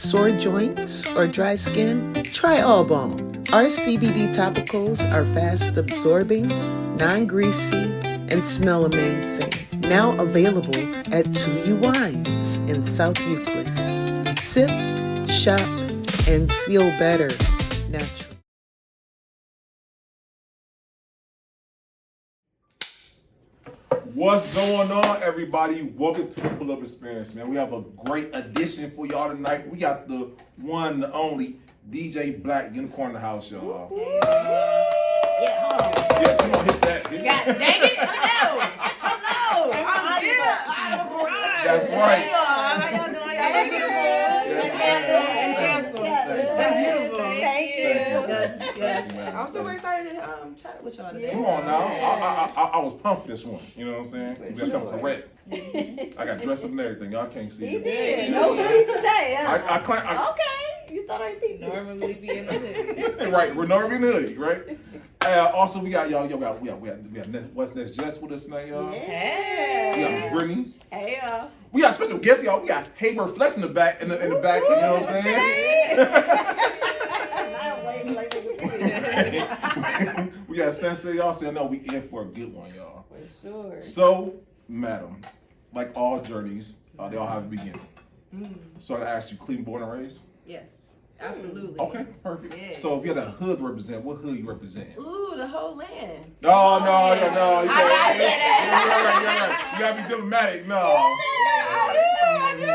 sore joints, or dry skin? Try All Balm. Our CBD topicals are fast absorbing, non-greasy, and smell amazing. Now available at 2U Wines in South Euclid. Sip, shop, and feel better naturally. What's going on, everybody? Welcome to the Pull Up Experience, man. We have a great addition for y'all tonight. We got the one, the only DJ Black Unicorn in the house, y'all. Yeah, hold on. Yeah, come on, hit that. God dang it! Hello. I'm here. That's right. How y'all doing? Y'all look beautiful. Handsome. Beautiful. Thank you. Yes. I'm super excited to chat with y'all today. Come on now. I was pumped for this one. You know what I'm saying? We gotta come correct. I got dressed up and everything. Y'all can't see He it. did. No hoodie today. Huh? Okay. You thought I'd be Normally be in the hood. Right, we're normally in the hoodie, right? Also, we got y'all. We got What's Next Jess with us tonight, y'all. Hey. We got Brittany. Hey, We got special guests, y'all. We got Haber Flex in the back, in the back. You know what I'm saying? We got Sensei, y'all. So no, we in for a good one, y'all. For sure. So, madam, like all journeys, they all have a beginning. So I asked you, Cleveland born and raised? Yes, absolutely. Okay, perfect. Yes. So if you had a hood to represent, what hood you represent? Ooh, the whole land. No. I gotta say that. You gotta be diplomatic. No. I do.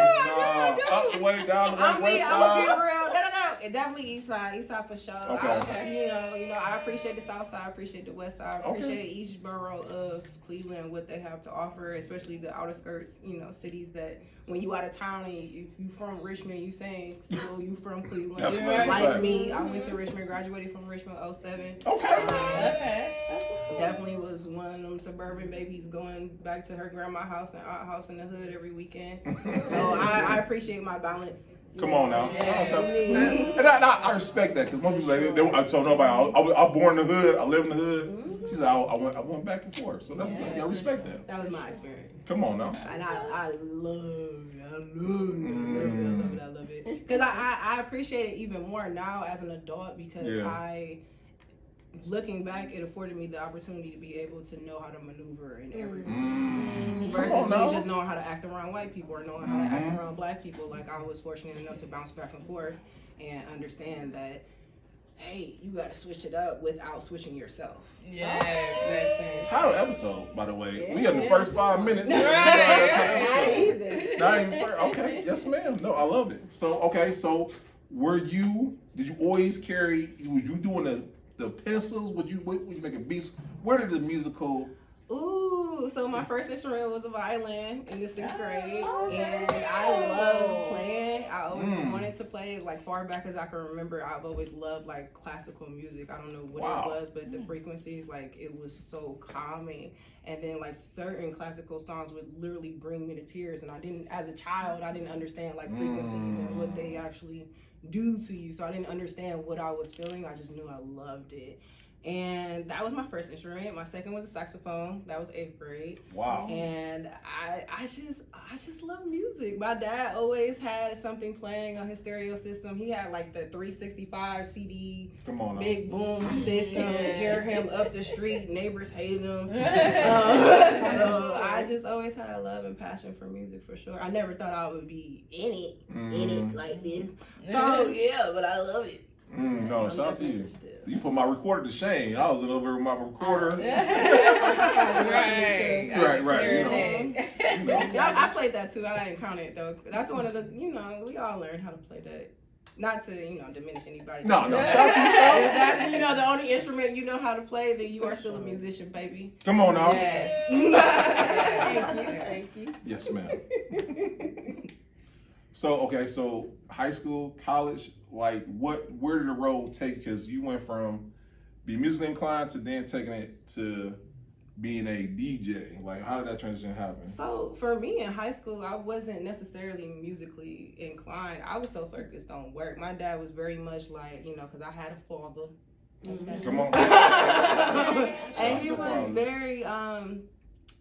Up the way, down the way, I'm west being side. real. No. It definitely East Side for sure. Okay. You know, I appreciate the South Side. I appreciate the West Side. I appreciate each borough of Cleveland and what they have to offer, especially the outer skirts. You know, cities that when you out of town and if you from Richmond, you saying still you from Cleveland. That's right. Like me, I went to Richmond, graduated from Richmond 07. Okay. Definitely was one of them suburban babies going back to her grandma's house and aunt house in the hood every weekend. So I appreciate my balance. Come on now. Yeah. And I respect that because most people I told nobody I was born in the hood, I live in the hood. She said I went back and forth. So that's I respect that. That was my experience. Come on now. And I love it. Because I appreciate it even more now as an adult because looking back, it afforded me the opportunity to be able to know how to maneuver in everything. Versus me just knowing how to act around white people or knowing how to act around black people. Like I was fortunate enough to bounce back and forth and understand that, hey, you gotta switch it up without switching yourself. Yes. Title episode, by the way. We in the first 5 minutes. Okay, yes ma'am. No, I love it. So so did you always carry, was you doing the pencils? Would you making beats? Where did the musical? Ooh, so my first instrument was a violin in the 6th grade, and I loved playing. I always wanted to play, like far back as I can remember. I've always loved like classical music. I don't know what it was, but the frequencies, like it was so calming. And then like certain classical songs would literally bring me to tears, and as a child, I didn't understand like frequencies and what they actually do to you. So I didn't understand what I was feeling. I just knew I loved it. And that was my first instrument. My second was a saxophone. That was 8th grade. Wow. And I just love music. My dad always had something playing on his stereo system. He had like the 365 CD big boom system. Hear him up the street. Neighbors hated him. So I just always had a love and passion for music for sure. I never thought I would be in it like this. So yeah, but I love it. No, shout out to you. You put my recorder to shame. I was over with my recorder. Right. You know. I played that too. I didn't count it though. That's one of the, we all learned how to play that. Not to, diminish anybody. No. Shout out to yourself. If that's, the only instrument you know how to play, then you are still a musician, baby. Come on now. Thank you. Yes, ma'am. So high school, college, like where did the road take? Because you went from being musically inclined to then taking it to being a DJ. Like, how did that transition happen? So for me in high school, I wasn't necessarily musically inclined. I was so focused on work. My dad was very much like, because I had a father. Come on. And he was very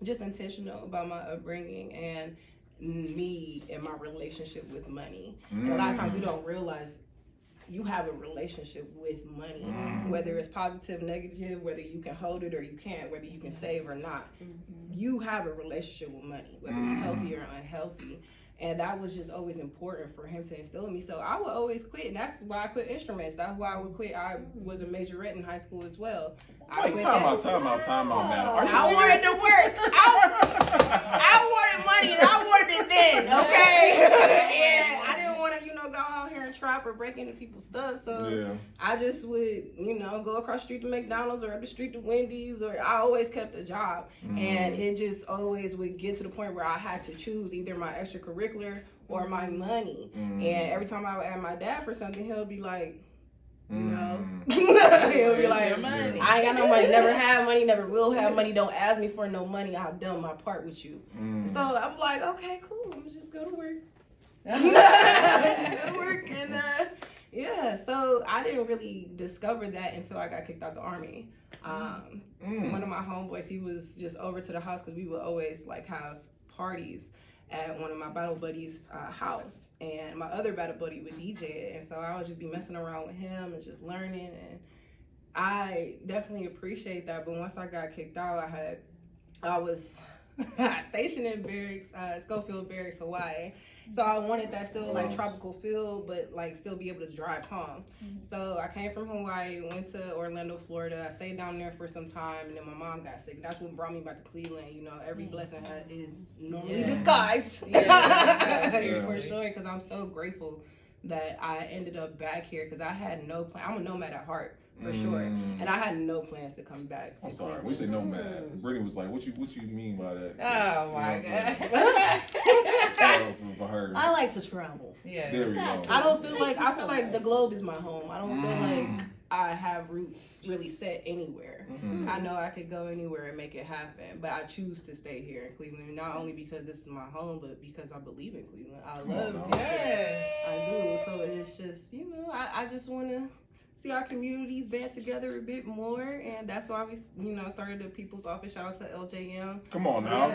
just intentional about my upbringing, and me and my relationship with money. And a lot of times we don't realize you have a relationship with money, whether it's positive, negative, whether you can hold it or you can't, whether you can save or not. You have a relationship with money, whether it's healthy or unhealthy. And that was just always important for him to instill in me. So I would always quit, and that's why I quit instruments. That's why I would quit. I was a majorette in high school as well. Wait, time out now. Are you I wanted to work. I wanted money, and I wanted it then, okay? And I didn't want to, go out here and trap or break into people's stuff. So I just would, go across the street to McDonald's or up the street to Wendy's, or I always kept a job. And it just always would get to the point where I had to choose either my extracurricular or my money. And every time I would ask my dad for something, he'll be like, he'll be like, I ain't got no money, never had money, never will have money, don't ask me for no money, I've done my part with you. So I'm like, okay, cool, I'm just go to work. Just go to work. And so I didn't really discover that until I got kicked out the Army. One of my homeboys, he was just over to the house because we would always have parties at one of my battle buddies' house, and my other battle buddy would DJ it, and so I would just be messing around with him and just learning, and I definitely appreciate that. But once I got kicked out, I was stationed in barracks, Schofield Barracks, Hawaii. So I wanted that still tropical feel, but still be able to drive home. So I came from Hawaii, went to Orlando, Florida. I stayed down there for some time, and then my mom got sick. That's what brought me back to Cleveland. Every blessing is normally disguised. For sure, because I'm so grateful that I ended up back here, because I had no plan. I'm a nomad at heart. For sure, and I had no plans to come back. I'm sorry, we say nomad. Brittany was like, "What you mean by that?" Oh my God! For her, I like to travel. Yeah, there we go. I feel like the globe is my home. I don't feel like I have roots really set anywhere. I know I could go anywhere and make it happen, but I choose to stay here in Cleveland. Not only because this is my home, but because I believe in Cleveland. I love it. I do. So it's just I just want to see our communities band together a bit more, and that's why we, started the People's Office. Shout out to LJM. Come on now.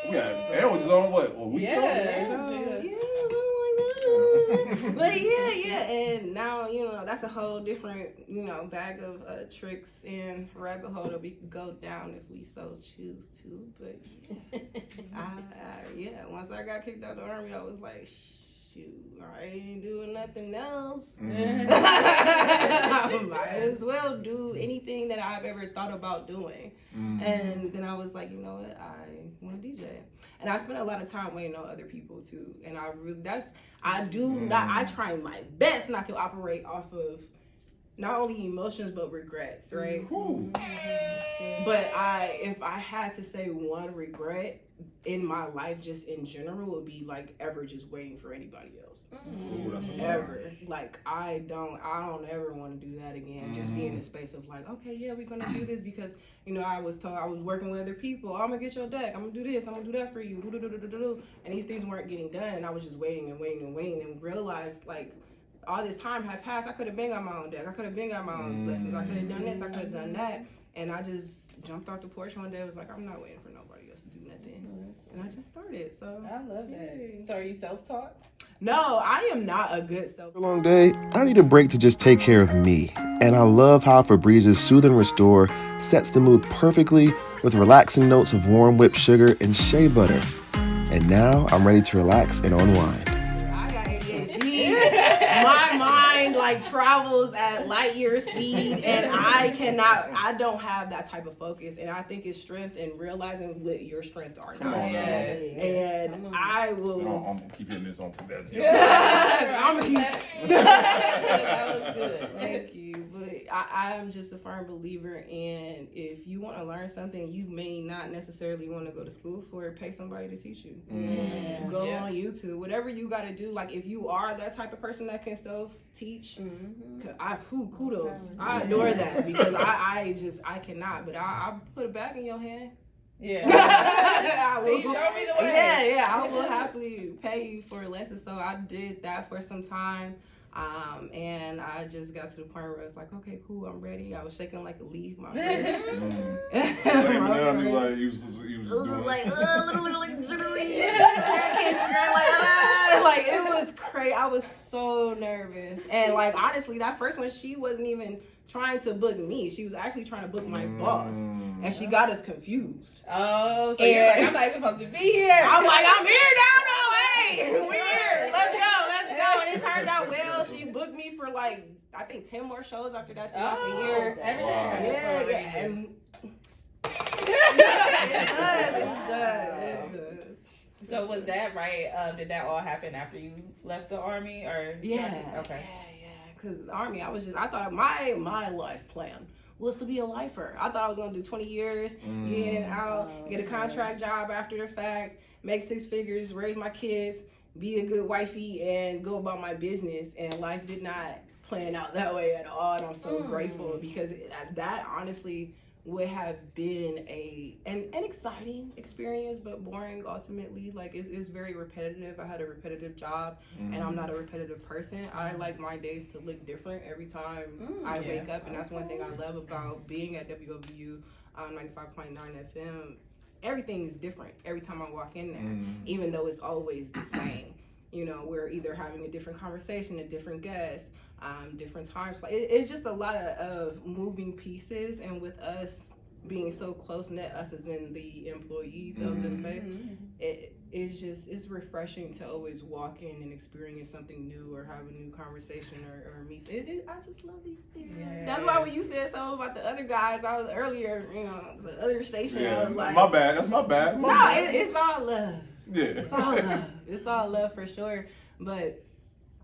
We got L was on what? A week ago? But and now, that's a whole different, bag of tricks and rabbit hole that we could go down if we so choose to. But once I got kicked out of the Army, I was like, shoot, I ain't doing nothing else. I might as well do anything that I've ever thought about doing. And then I was like, you know what, I want to DJ. And I spent a lot of time waiting on other people too. And I try my best not to operate off of not only emotions but regrets, right? But if I had to say one regret in my life, just in general, would be ever just waiting for anybody else. Ever. I don't ever want to do that again. Just be in the space of okay, yeah, we're gonna do this because I was told I was working with other people. I'm gonna get your deck. I'm gonna do this. I'm gonna do that for you. And these things weren't getting done, and I was just waiting and realized all this time had passed. I could have been got my own deck. I could have been got my own lessons. I could have done this. I could have done that. And I just jumped off the porch one day. I was like, I'm not waiting for nobody else to do nothing. And I just started. So I love that. So are you self-taught? No, I am not a good self. A long day, I need a break to just take care of me. And I love how Febrez's Soothe and Restore sets the mood perfectly with relaxing notes of warm whipped sugar and shea butter. And now I'm ready to relax and unwind. I got ADHD. My mind travels at light year speed, and I don't have that type of focus. And I think it's strength in realizing what your strengths are now. And I will. I'm gonna keep hitting this on that. I'm gonna keep. That was good. Thank you. But I am just a firm believer in, if you want to learn something you may not necessarily want to go to school for, pay somebody to teach you. Go on YouTube, whatever you got to do. If you are that type of person that can self-teach, kudos. I adore that, because I cannot, but I'll put it back in your hand. Yeah. I will, so you show me the way. Yeah, I will happily pay you for a lesson. So I did that for some time. And I just got to the point where I was like, okay, cool, I'm ready. I was shaking like a leaf. My Eminem, he was doing like jittery. I can't Like, it was crazy. I was so nervous. And, like, honestly, that first one, she wasn't even trying to book me. She was actually trying to book my boss. And she got us confused. Oh, so you're like, I'm not even supposed to be here. I'm like, I'm here now, though. Hey, we're here. Let's go. And it turned out well. She booked me for, like, I think 10 more shows after that throughout the year. Yeah. And it does. So was that right? Did that all happen after you left the Army, or Yeah. Okay. Yeah. Because the Army, I thought my life plan was to be a lifer. I thought I was gonna do 20 years, get out, get a contract job after the fact, make 6 figures, raise my kids, be a good wifey, and go about my business. And life did not plan out that way at all. And I'm so grateful, because that honestly would have been an exciting experience, but boring ultimately. Like, it's very repetitive. I had a repetitive job, and I'm not a repetitive person. I like my days to look different every time I wake up, and that's one thing I love about being at WOBU 95.9 FM. Everything is different every time I walk in there, even though it's always the same. You know, we're either having a different conversation, a different guest, different times. Like, it's just a lot of moving pieces, and with us being so close knit, us as in the employees of the space, it's refreshing to always walk in and experience something new, or have a new conversation, or meet. I just love it there. Yeah, that's why when you said something about the other guys, I was earlier, the other station. I was like, my bad. That's my bad. It's all love. Yeah. It's all love. It's all love for sure. But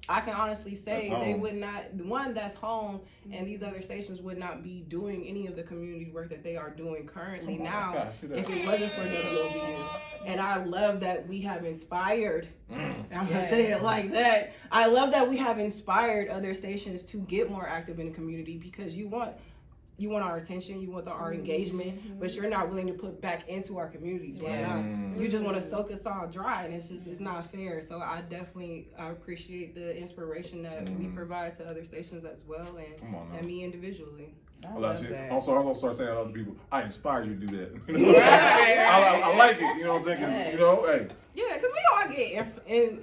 I can honestly say they would not, the one that's home, and these other stations would not be doing any of the community work that they are doing currently now if it wasn't for WOBU. And I love that we have inspired, I'm going to say it like that, I love that we have inspired other stations to get more active in the community, because you want our attention, you want our engagement, but you're not willing to put back into our communities right now. You just want to soak us all dry, and it's not fair. So I appreciate the inspiration that we provide to other stations as well, and me individually. I'm sorry, I'm gonna start saying to other people, I inspired you to do that. You know? I like it, you know what I'm saying? Cause, hey. Yeah, because we all get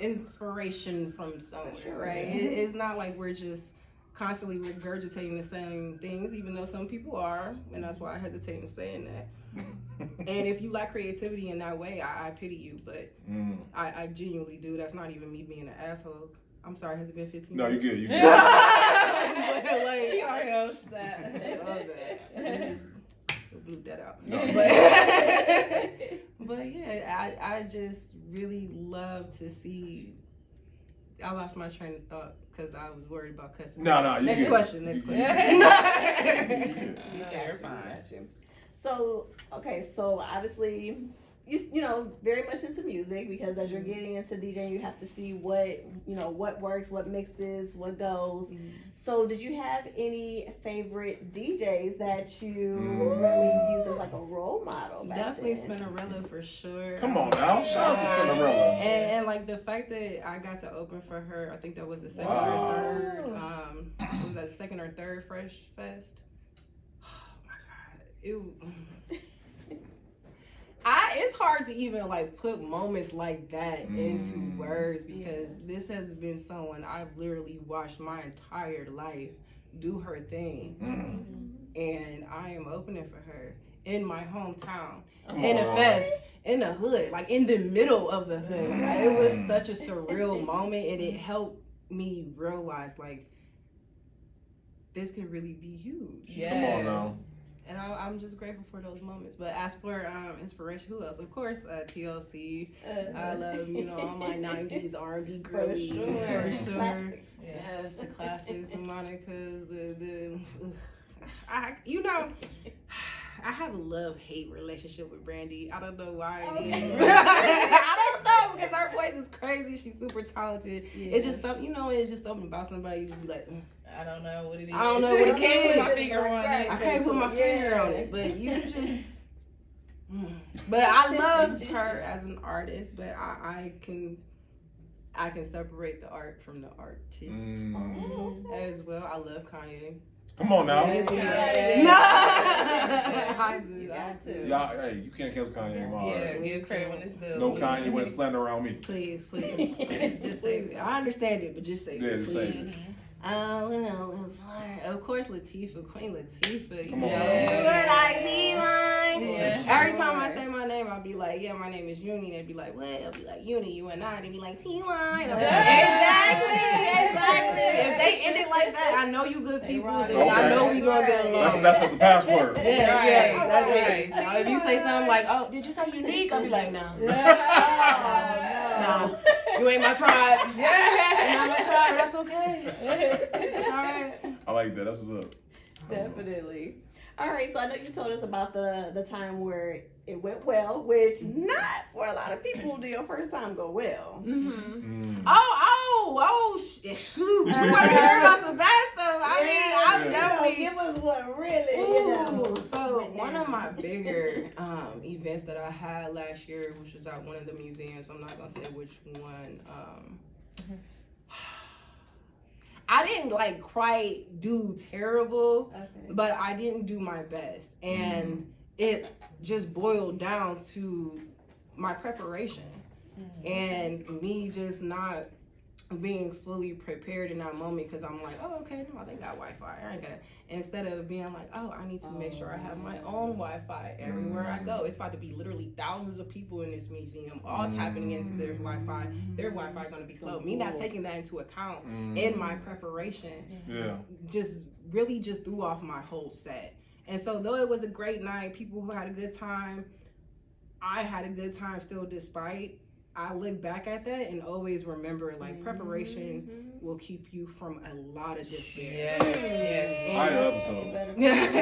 inspiration from somewhere, right? It's not like we're just constantly regurgitating the same things, even though some people are, and that's why I hesitate in saying that. And if you lack creativity in that way, I pity you, but I genuinely do. That's not even me being an asshole. I'm sorry, has it been 15 No, minutes? you're good. But, like, He already knows that. I love that. Just blew that out. No. But yeah, I just really love to see. I lost my train of thought because I was worried about cussing. No, you Next good. question. You're fine. So obviously you know very much into music, because as you're getting into DJing, you have to see what works, what mixes, what goes. So did you have any favorite DJs that you really use as like a role model back Definitely then? Spinnerella for sure. Come on now, shout out to Spinnerella. And like the fact that I got to open for her, I think that was the second or third. It was that second or third Fresh Fest. Oh my God, it's hard to even like put moments like that into words, because this has been someone I've literally watched my entire life do her thing, and I am opening for her in my hometown, in a fest, in the hood, like in the middle of the hood. It was such a surreal moment, and it helped me realize like this could really be huge. Yes. Come on now. And I'm just grateful for those moments. But as for inspiration, who else? Of course, TLC. I love, all my 90s R&B girlies, for sure. Yes, the classics, the Monicas, I have a love-hate relationship with Brandy. I don't know why it is. I don't know, because her voice is crazy. She's super talented. Yeah. It's just something, it's just something about somebody you just be like, I don't know what it is. I don't know what it is. I can't put my finger on it, but you just. But I love her as an artist, but I can separate the art from the artist as well. I love Kanye. Come on now. No. I do. You got to. Y'all, hey, you can't cancel Kanye Lamar. Yeah, give credit when it's due. No Kanye went slander around me. Please, just save it. I understand it, but just save Yeah, it. just Please. say it. What else? Of course, Latifah, Queen Latifah. Come on. Yeah. Every time I say my name, I'll be like, yeah, my name is Uni. They'd be like, what? I'll be like, Uni, UNI. They'd be like, T-Line. I'm like, exactly. If they end it like that, I know you good people, and I know we gonna get along. That's the password. Yeah, Right. yeah, that's Right. right. Now, if you say something like, oh, did you say unique? I'll be like, no. No. You ain't my tribe. You're not my tribe. That's okay. It's all right. I like that. That's what's up. Definitely. All right, so I know you told us about the time where it went well, which not for a lot of people do your first time go well. Mm-hmm. Mm. Shoot. You I see- want to hear about some bad stuff. I mean, Yeah. I'm definitely. Give us what really, Ooh, so one of my bigger events that I had last year, which was at one of the museums, I'm not gonna say which one. I didn't like quite do terrible, but I didn't do my best, and it just boiled down to my preparation and me just not being fully prepared in that moment, because I'm like, oh, okay, no, they got Wi-Fi. I ain't got it. Instead of being like, oh, I need to make sure I have my own Wi-Fi everywhere I go. It's about to be literally thousands of people in this museum all tapping into their Wi-Fi. Their Wi-Fi going to be slow. Me not taking that into account in my preparation Yeah. just really just threw off my whole set. And so though it was a great night, people who had a good time, I had a good time still, despite. I look back at that and always remember, like, preparation will keep you from a lot of despair. Fire episode. Yeah.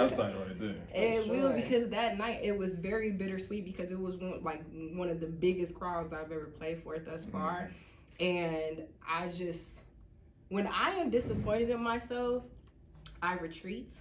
That's tight right there. It will, because that night it was very bittersweet, because it was one of the biggest crowds I've ever played for thus far. And I just, when I am disappointed in myself, I retreat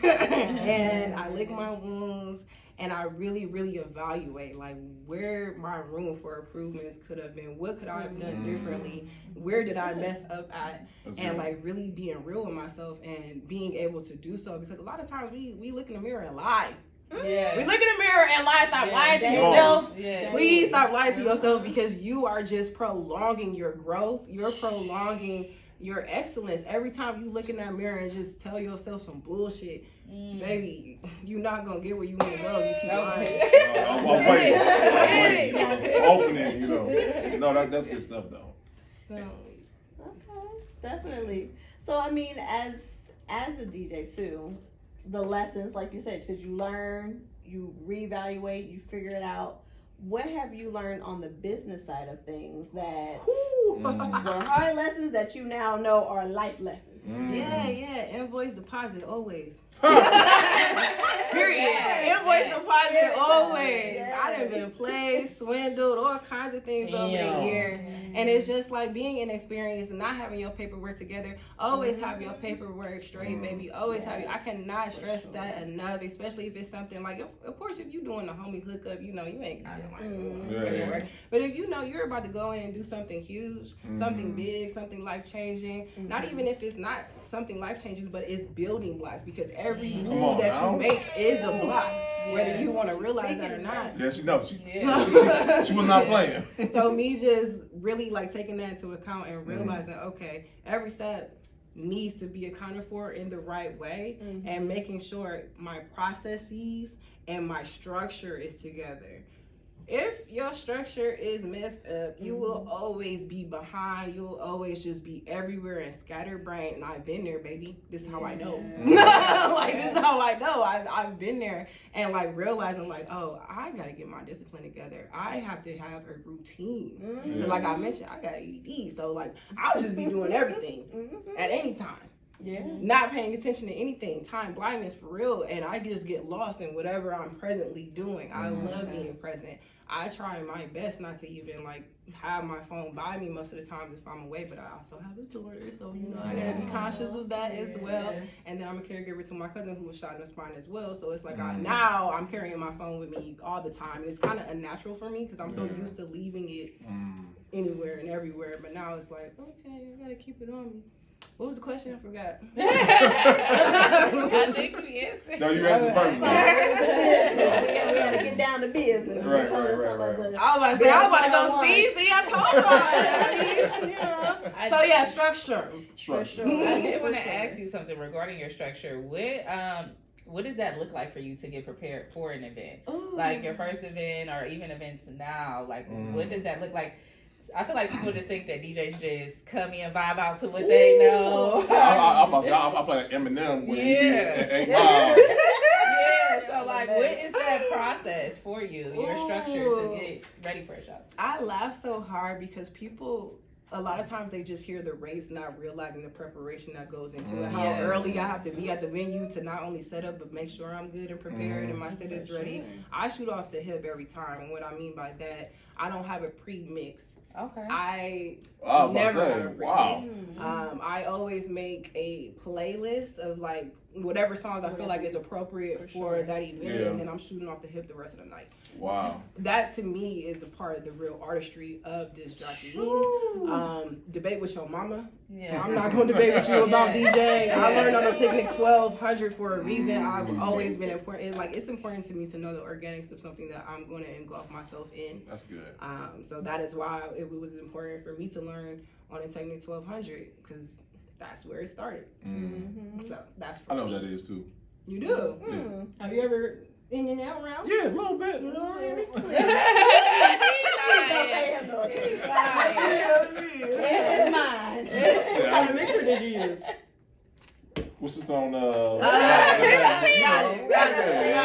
and I lick my wounds, and I really, really evaluate, like, where my room for improvements could have been. What could I have done differently? Where did I mess up at? That's and good. like really being real with myself and being able to do so, because a lot of times we look in the mirror and lie. Yeah. We look in the mirror and lie. Stop lying to Yeah. yourself. Yeah. Please stop lying to yourself, because you are just prolonging your growth. You're prolonging your excellence. Every time you look in that mirror and just tell yourself some bullshit, baby, you're not gonna get where you want to go. You keep lying. I'm waiting. I'm opening, you know. No, that's good stuff though. So, Okay, definitely. So I mean, as a DJ too, the lessons, like you said, because you learn, you reevaluate, you figure it out. What have you learned on the business side of things that were hard lessons that you now know are life lessons? yeah, invoice deposit always. Mm. Period. Invoice deposit always. Yes. I done been played, swindled, all kinds of things over the years. And it's just like being inexperienced and not having your paperwork together. Always have your paperwork straight, baby. Always have. I cannot stress that enough, especially if it's something like, of course, if you're doing a homie hookup, you know, you ain't got it like paperwork. But if you know you're about to go in and do something huge, something big, something life changing, not even if it's not something life changing, but it's building blocks, because every move that now. you make is a block, whether you want to realize that or not. Yeah, she knows. She was not playing. So me just really like taking that into account and realizing, okay, every step needs to be accounted for in the right way, and making sure my processes and my structure is together. If your structure is messed up, you will always be behind. You'll always just be everywhere and scatterbrained. And I've been there, baby. This is how I know. Like, this is how I know. I've been there, and like realizing like, oh, I gotta get my discipline together. I have to have a routine. Because like I mentioned, I got ADD. So like, I'll just be doing everything at any time. Yeah. Not paying attention to anything, time blindness for real, and I just get lost in whatever I'm presently doing. I love being present. I try my best not to even like have my phone by me most of the times if I'm away, but I also have a daughter, so you know I gotta be conscious of that as well. And then I'm a caregiver to my cousin who was shot in the spine as well, so it's like now I'm carrying my phone with me all the time. It's kind of unnatural for me because I'm so used to leaving it anywhere and everywhere, but now it's like, okay, I gotta keep it on me. What was the question? I forgot. I think we answered. No, you answered perfectly. we had to get down to business. Right, You told us right, some right, of right. the- I was about to say, I was about to go see, I told you. I mean, you know. So yeah, structure. Structure. I did want to For sure. ask you something regarding your structure. What does that look like for you to get prepared for an event? Ooh. Like your first event or even events now? Like, what does that look like? I feel like people just think that DJs just come in and vibe out to what they know. I'm about to say, I feel like Eminem when he did Yeah. Yeah, so like, what is that process for you, your structure to get ready for a show? I laugh so hard because people, a lot of times they just hear the race, not realizing the preparation that goes into it. How Yes. early I have to be at the venue to not only set up, but make sure I'm good and prepared and my set is ready. I shoot off the hip every time. And what I mean by that, I don't have a pre-mix. Okay. I was never about to have say, a pre-mix. wow. I always make a playlist of like whatever songs I feel like is appropriate for that event, Yeah. and then I'm shooting off the hip the rest of the night. Wow. That to me is a part of the real artistry of disc jockeying. Debate with your mama. Yeah. I'm not going to debate with you about Yeah. DJing. I learned on the Technic 1200 for a reason. I've always been important. It's important to me to know the organics of something that I'm going to engulf myself in. That's good. So that is why it was important for me to learn on the Technic 1200 because that's where it started. So that's for I know me. what that is too. You do? Yeah. Have you ever in and out round? Yeah, a little bit. You know what I mean? It's mine. What kind of mixer did you use? What's this on? Got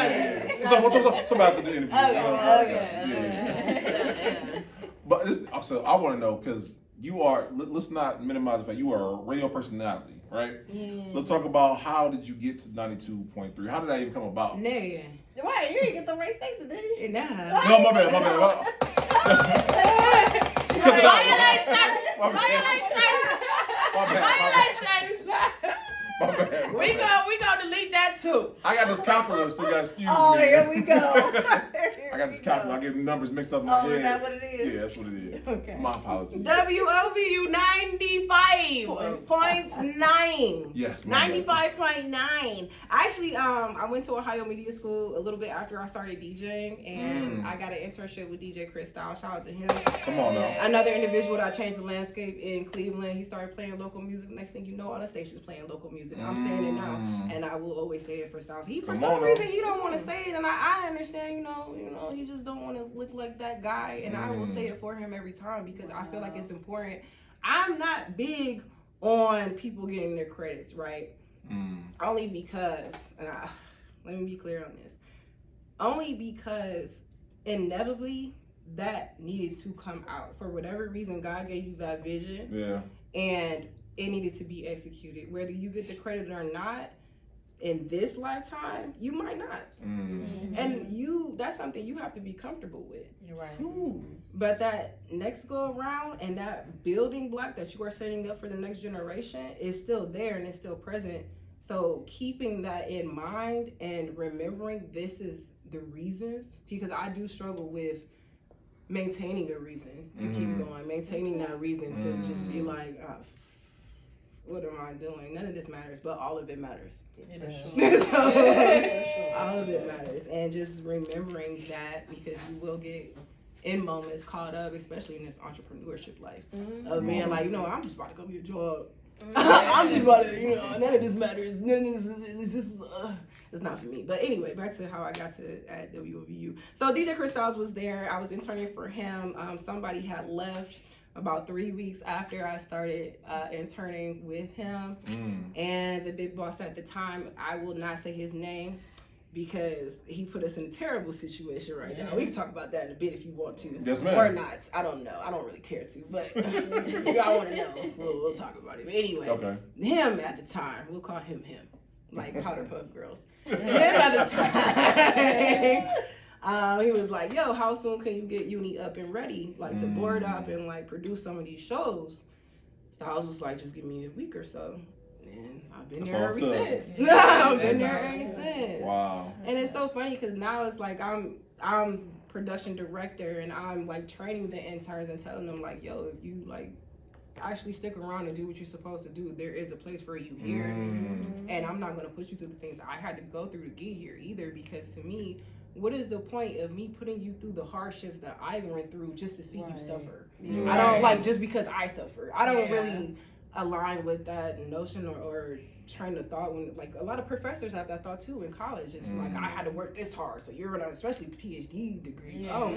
it. Talk about the interview. Okay. Yeah. But so I want to know because you are. Let's not minimize the fact you are a radio personality, right? Let's talk about how did you get to 92.3? How did that even come about? Nigga. Wait, you didn't get the right station, did you? Nah. No, my bad. My bad. We go delete that too. I got this calculator, so you gotta excuse Oh, me. here we go. I got this calculator. I get the numbers mixed up in my Oh, head. is that what it is? Yeah, that's what it is. Okay. My apologies. WOVU 95.9. Yes. my bad. 95.9. Actually, I went to Ohio Media School a little bit after I started DJing, and I got an internship with DJ Chris Styles. Shout out to him. Come on now. Another individual that changed the landscape in Cleveland. He started playing local music. Next thing you know, all the stations playing local music. I'm saying it now, and I will always say it for Styles. He, for Come some on now. reason, he don't want to say it, and I understand. You know, he just don't want to look like that guy, and I will say it for him every time because I feel like it's important. I'm not big on people getting their credits, right? Only because, let me be clear on this. Only because inevitably that needed to come out. For whatever reason, God gave you that vision. Yeah. And it needed to be executed. Whether you get the credit or not, in this lifetime, you might not. And that's something you have to be comfortable with. You're right. But that next go around and that building block that you are setting up for the next generation is still there and it's still present. So keeping that in mind and remembering this is the reasons, because I do struggle with maintaining a reason to keep going, maintaining that reason to just be like, what am I doing? None of this matters, but all of it matters. It does. So, all of it matters. And just remembering that, because you will get in moments caught up, especially in this entrepreneurship life, of being like, I'm just about to go get a job. I'm just about to, none of this matters. None of this it's not for me. But anyway, back to how I got to at WOVU. So DJ Chris Styles was there. I was interning for him. Somebody had left about 3 weeks after I started interning with him. And the big boss at the time, I will not say his name because he put us in a terrible situation right now. We can talk about that in a bit if you want to. Yes, ma'am. Or not. I don't know. I don't really care to. But if y'all want to know, we'll talk about it. But anyway, him at the time, we'll call him, like Powder Puff Girls. Him at the time. He was like, yo, how soon can you get Uni up and ready, like to board up and like produce some of these shows? Styles was like, just give me a week or so. And I've been there ever since. I've been there ever since. Wow. And it's so funny because now it's like I'm production director and I'm like training the interns and telling them like, yo, if you like actually stick around and do what you're supposed to do, there is a place for you here. And I'm not going to put you through the things I had to go through to get here either, because to me, what is the point of me putting you through the hardships that I went through just to see you suffer? Right. I don't like just because I suffer. I don't Yeah. really align with that notion or train of thought. When like a lot of professors have that thought too in college. It's like, I had to work this hard, so you're gonna, especially PhD degrees. Yeah. Oh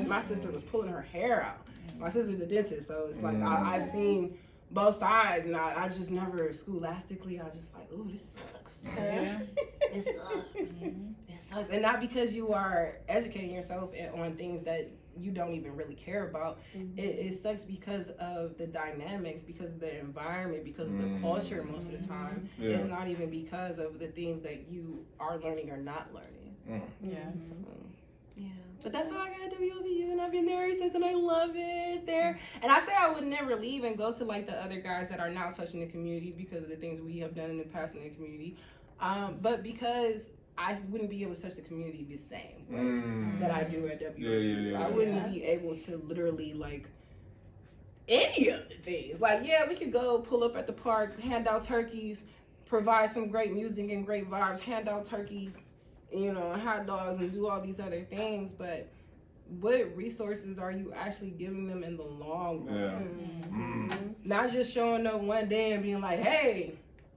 my sister was pulling her hair out. My sister's a dentist, so it's like I've seen both sides, and I just never scholastically. I was just like, ooh, this sucks. Yeah. It sucks. It sucks, and not because you are educating yourself on things that you don't even really care about. It sucks because of the dynamics, because of the environment, because of the culture most of the time. Yeah. It's not even because of the things that you are learning or not learning. Yeah. So, yeah. But that's how I got at WOBU, and I've been there since, and I love it there. And I say I would never leave and go to like the other guys that are now touching the communities because of the things we have done in the past in the community. But because I wouldn't be able to touch the community the same way that I do at WOBU. Yeah. I wouldn't be able to literally like any of the things. Like, yeah, we could go pull up at the park, hand out turkeys, provide some great music and great vibes, hand out turkeys, you know, and hot dogs, and do all these other things. But what resources are you actually giving them in the long run? Not just showing up one day and being like, hey,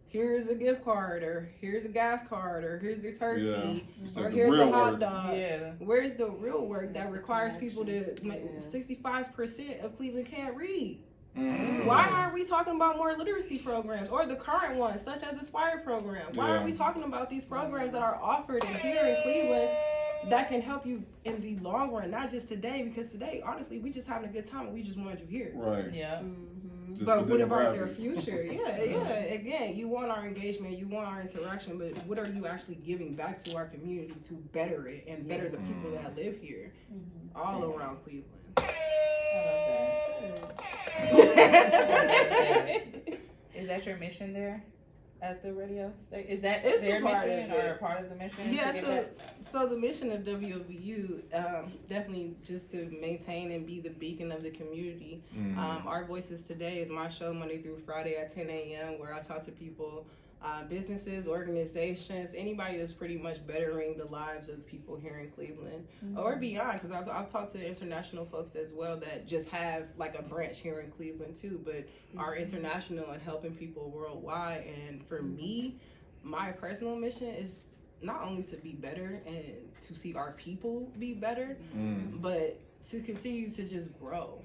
here's a gift card, or here's a gas card, or here's your turkey, or here's a hot dog. Yeah. Where's the real work that requires people to make 65% of Cleveland can't read? Why aren't we talking about more literacy programs, or the current ones such as Aspire program? Why aren't we talking about these programs that are offered here in Cleveland that can help you in the long run, not just today? Because today, honestly, we just having a good time and we just wanted you here. Right. Yeah. Just But for what about their demographics. future? Yeah. Again, you want our engagement, you want our interaction, but what are you actually giving back to our community to better it and better the people that live here all around Cleveland? Is that your mission there at the radio station? Is that It's their a part mission of it. or part of the mission? Yeah, to get so that? so the mission of WOBU, definitely just to maintain and be the beacon of the community. Our Voices Today is my show Monday through Friday at 10 a.m. where I talk to people, businesses, organizations, anybody that's pretty much bettering the lives of people here in Cleveland or beyond. Because I've talked to international folks as well that just have like a branch here in Cleveland too, but are international and helping people worldwide. And for me, my personal mission is not only to be better and to see our people be better, but to continue to just grow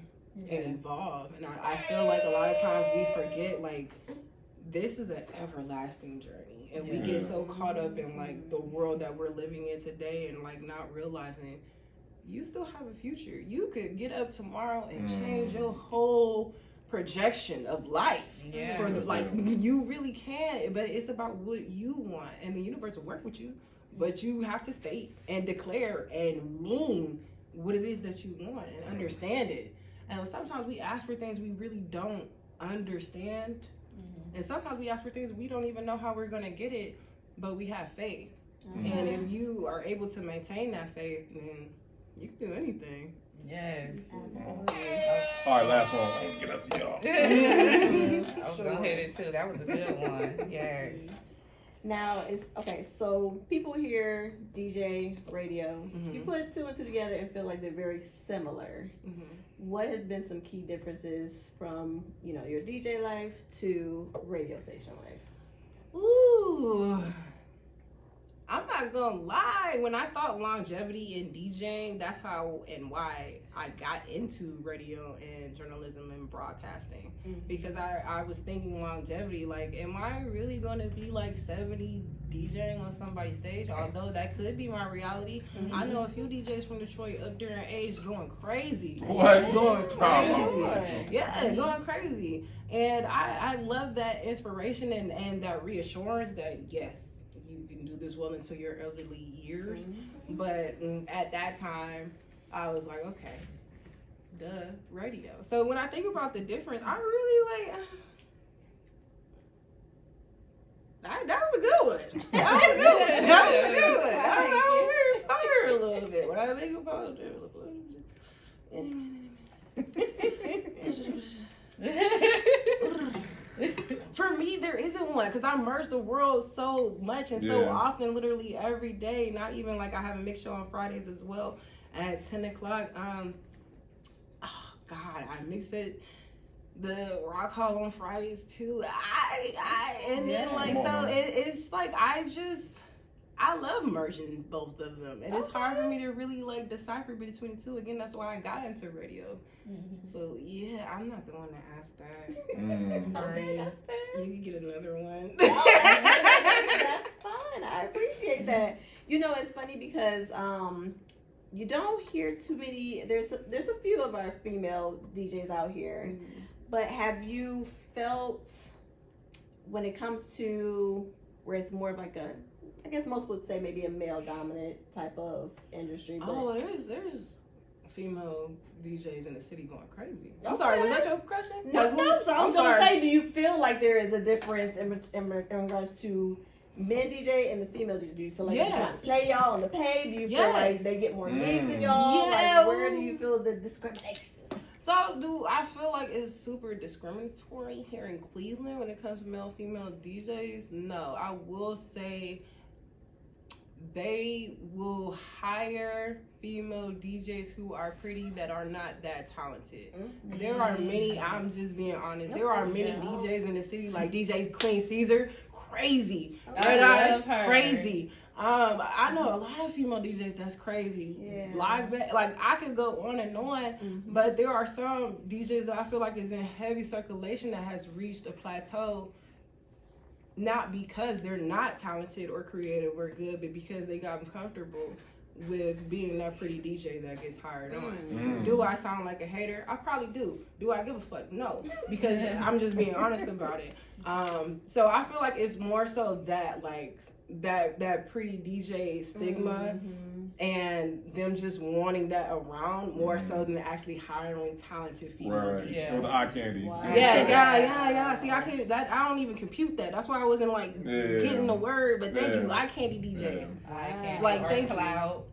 and evolve. And I feel like a lot of times we forget, like, this is an everlasting journey, and we get so caught up in like the world that we're living in today, and like not realizing you still have a future. You could get up tomorrow and change your whole projection of life. For the, like, you really can, but it's about what you want, and the universe will work with you, but you have to state and declare and mean what it is that you want and understand it. And sometimes we ask for things we really don't understand. And sometimes we ask for things we don't even know how we're going to get it, but we have faith. And if you are able to maintain that faith, then you can do anything. Yes. All right, last one. Get up to y'all. I was gonna hit it too. That was a good one. Yes. Now it's okay. So people hear DJ radio. You put two and two together and feel like they're very similar. What has been some key differences from your DJ life to radio station life? Ooh, I'm not gonna lie. When I thought longevity in DJing, that's how and why I got into radio and journalism and broadcasting. Because I was thinking longevity, like, am I really gonna be like 70 DJing on somebody's stage? Although that could be my reality. I know a few DJs from Detroit up there in age going crazy. What? Going crazy. Sure. Yeah, going crazy. And I love that inspiration and that reassurance that, yes, you can do this well into your elderly years. But at that time, I was like, okay, radio. So when I think about the difference, I really like, that was a good one. That was a good one. That was a good one. I fired a little bit when I think about it. one because I merge the world so much and so Yeah. often, literally every day. Not even like I have a mix show on Fridays as well at 10 o'clock. Oh God, I mix it. The Rock Hall on Fridays too. And then like Come on, so man. it's like I love merging both of them, and it's hard for me to really like decipher between the two. Again, that's why I got into radio. So yeah, I'm not the one that asked that. Sorry, Okay, that's fair. you can get another one. That's fine. I appreciate that. You know, it's funny because you don't hear too many. There's a few of our female DJs out here, but have you felt when it comes to where it's more of like a, I guess most would say maybe a male dominant type of industry, but Oh, there's female DJs in the city going crazy. I'm sorry, was that your question? no, Like, who- no. So I was I'm gonna sorry. say, do you feel like there is a difference in regards to men DJ and the female DJ? Do you feel like they're trying to Yes. play y'all on the pay? Do you feel like Yes. they get more gigs than y'all? Yeah. Like, where do you feel the discrimination? So, do I feel like it's super discriminatory here in Cleveland when it comes to male female DJs? No, I will say they will hire female DJs who are pretty that are not that talented. There are many, I'm just being honest, there are many Yeah. DJs in the city like DJ Queen Caesar, crazy. I love her. Crazy. I know a lot of female DJs that's crazy. Yeah. Live back, like I could go on and on, but there are some DJs that I feel like is in heavy circulation that has reached a plateau. Not because they're not talented or creative or good, but because they got comfortable with being that pretty DJ that gets hired on. Do I sound like a hater? I probably do. Do I give a fuck? No, because I'm just being honest about it. So I feel like it's more so that like that pretty DJ stigma and them just wanting that around more so than actually hiring talented female Right. DJs. Yeah. With the eye candy. Wow. Yeah. See, I can't. I don't even compute that. That's why I wasn't like Yeah. getting the word. But thank you, Yeah. I candy DJs. I can't Like, like thank you. cloud.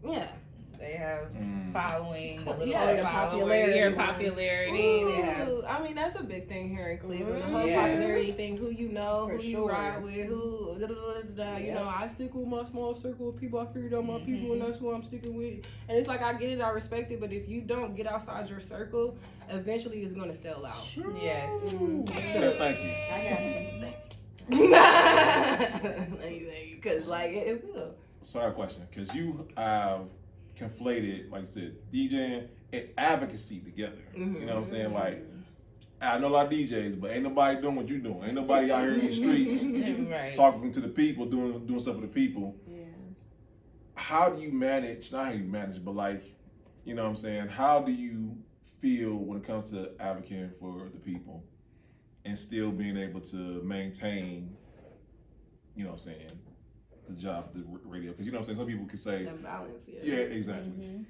Yeah. They have following, a little Yeah, bit your of popularity your ones. popularity. They have Ooh, I mean, that's a big thing here in Cleveland. The whole Yeah. popularity thing. Who you know, For who you sure. ride with, who. You know, I stick with my small circle of people. I figured out my people, and that's who I'm sticking with. And it's like I get it, I respect it. But if you don't get outside your circle, eventually it's gonna stale out. yes. Thank you. I got you. Thank you, because like it will. So I have a question, because you have conflated, like you said, DJing and advocacy together. You know what I'm saying? Like, I know a lot of DJs, but ain't nobody doing what you doing. Ain't nobody out here in these streets Right. talking to the people, doing stuff for the people. Yeah. How do you manage, not how you manage, but like, you know what I'm saying, how do you feel when it comes to advocating for the people and still being able to maintain, you know what I'm saying, the job, the radio? Because you know what I'm saying, some people could say, The balance, yeah, exactly.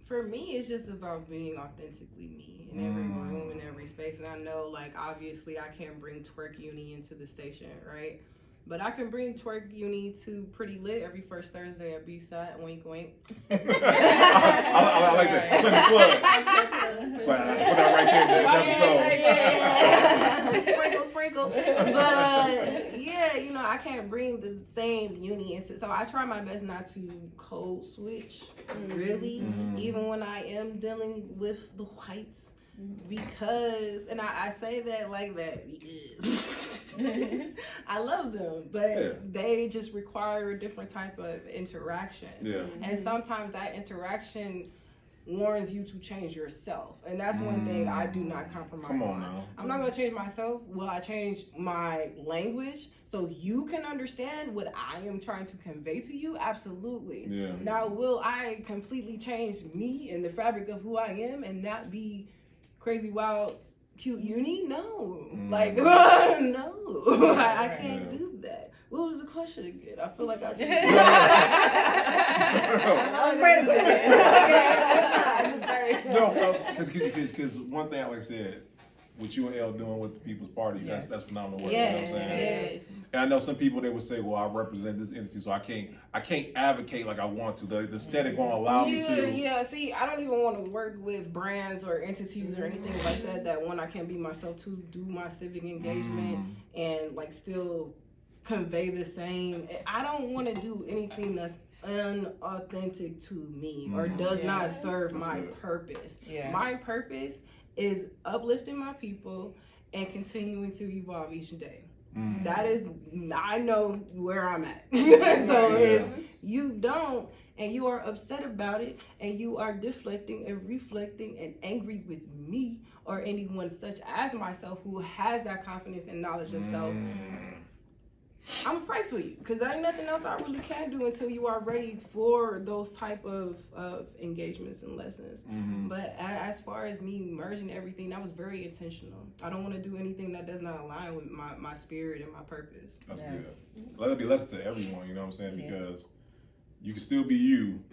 For me, it's just about being authentically me in every room, in every space. And I know, like, obviously, I can't bring Twerk Uni into the station, right? But I can bring Twerk Uni to Pretty Lit every first Thursday at B-Side. Wink, wink. I like that. Play the plug. But put that right there in the episode. Sprinkle. But yeah, you know, I can't bring the same uni into, so I try my best not to code switch, really, even when I am dealing with the whites. Because, and I say that like that because I love them, but they just require a different type of interaction. Yeah. And sometimes that interaction warns you to change yourself. And that's one thing I do not compromise Come on on. now. I'm not going to change myself. Will I change my language so you can understand what I am trying to convey to you? Absolutely. Yeah. Now, will I completely change me and the fabric of who I am and not be crazy, wild, cute uni? No. Like, no. I can't do that. What was the question again? I feel like I just... No, because one thing, like I said, what you and L doing with the People's Party, Yes. that's phenomenal work. Yes, You know what I'm saying? yes. And I know some people they would say, "Well, I represent this entity, so I can't advocate like I want to. The aesthetic won't allow me to." Yeah, see, I don't even want to work with brands or entities or anything like that when I can't be myself to do my civic engagement and like still convey the same. I don't want to do anything that's unauthentic to me or does not serve That's my good. purpose. Yeah. My purpose is uplifting my people and continuing to evolve each day. That is, I know where I'm at. So if you don't, and you are upset about it, and you are deflecting and reflecting and angry with me or anyone such as myself who has that confidence and knowledge of self, I'm gonna pray for you, because there ain't nothing else I really can do until you are ready for those type of engagements and lessons. But as far as me merging everything, that was very intentional. I don't want to do anything that does not align with my spirit and my purpose. That's Yes. good. Let it be lesson to everyone. You know what I'm saying? Because you can still be you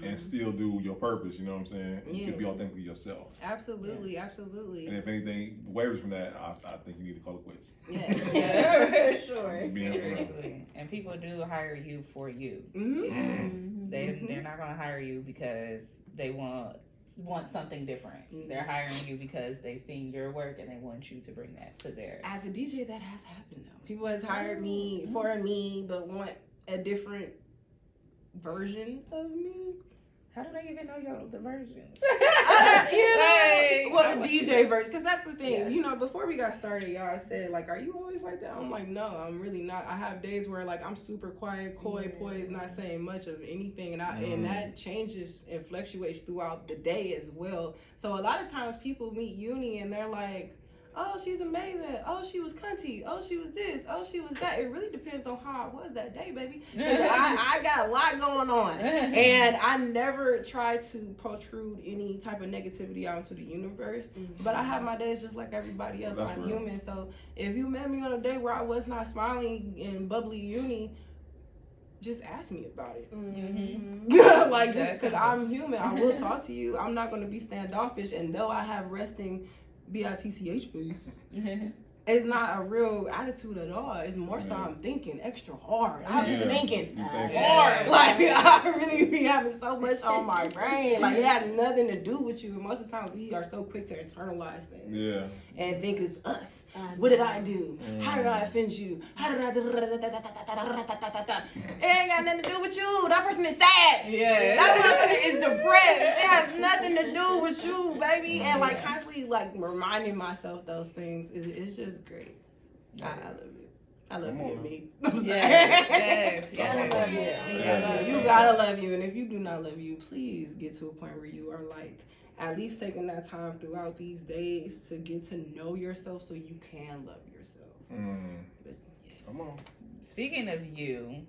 and still do your purpose. You know what I'm saying? You can be Yes. authentically yourself. Absolutely, absolutely. And if anything wavers from that, I think you need to call it quits. Yes. Yeah, For sure. Being Seriously. And people do hire you for you. Mm-hmm. They're not gonna hire you because they want something different. They're hiring you because they've seen your work and they want you to bring that to theirs. As a DJ, that has happened though. People has hired me for me, but want a different version of me. How do they even know the version? Well, the DJ version, because that's the thing. Yeah. You know, before we got started, y'all said like, "Are you always like that?" I'm like, "No, I'm really not." I have days where like I'm super quiet, coy, poised, not saying much of anything, and that changes and fluctuates throughout the day as well. So a lot of times people meet Uni and they're like, "Oh, she's amazing. Oh, she was cunty. Oh, she was this. Oh, she was that." It really depends on how I was that day, baby. I got a lot going on. And I never try to protrude any type of negativity out into the universe. But I have my days just like everybody else. That's I'm real. human. So if you met me on a day where I was not smiling and bubbly Uni, just ask me about it. Like, just because I'm human, I will talk to you. I'm not going to be standoffish. And though I have resting BITCH face, it's not a real attitude at all. It's more so I'm thinking extra hard. I've been thinking You think hard. Like, I really be having so much on my brain. Like, it had nothing to do with you. And most of the time, we are so quick to internalize things. Yeah. And think it's us. What did I do? How did I offend you? How did I? It ain't got nothing to do with you. That person is sad. Yeah. That motherfucker is depressed. It has nothing to do with you, baby. And like constantly like reminding myself those things is just great. I love it. I love being me. I'm sorry. Yes. Gotta love you. You gotta love you. And if you do not love you, please get to a point where you are like at least taking that time throughout these days to get to know yourself so you can love yourself. But yes. Come on. Speaking of you,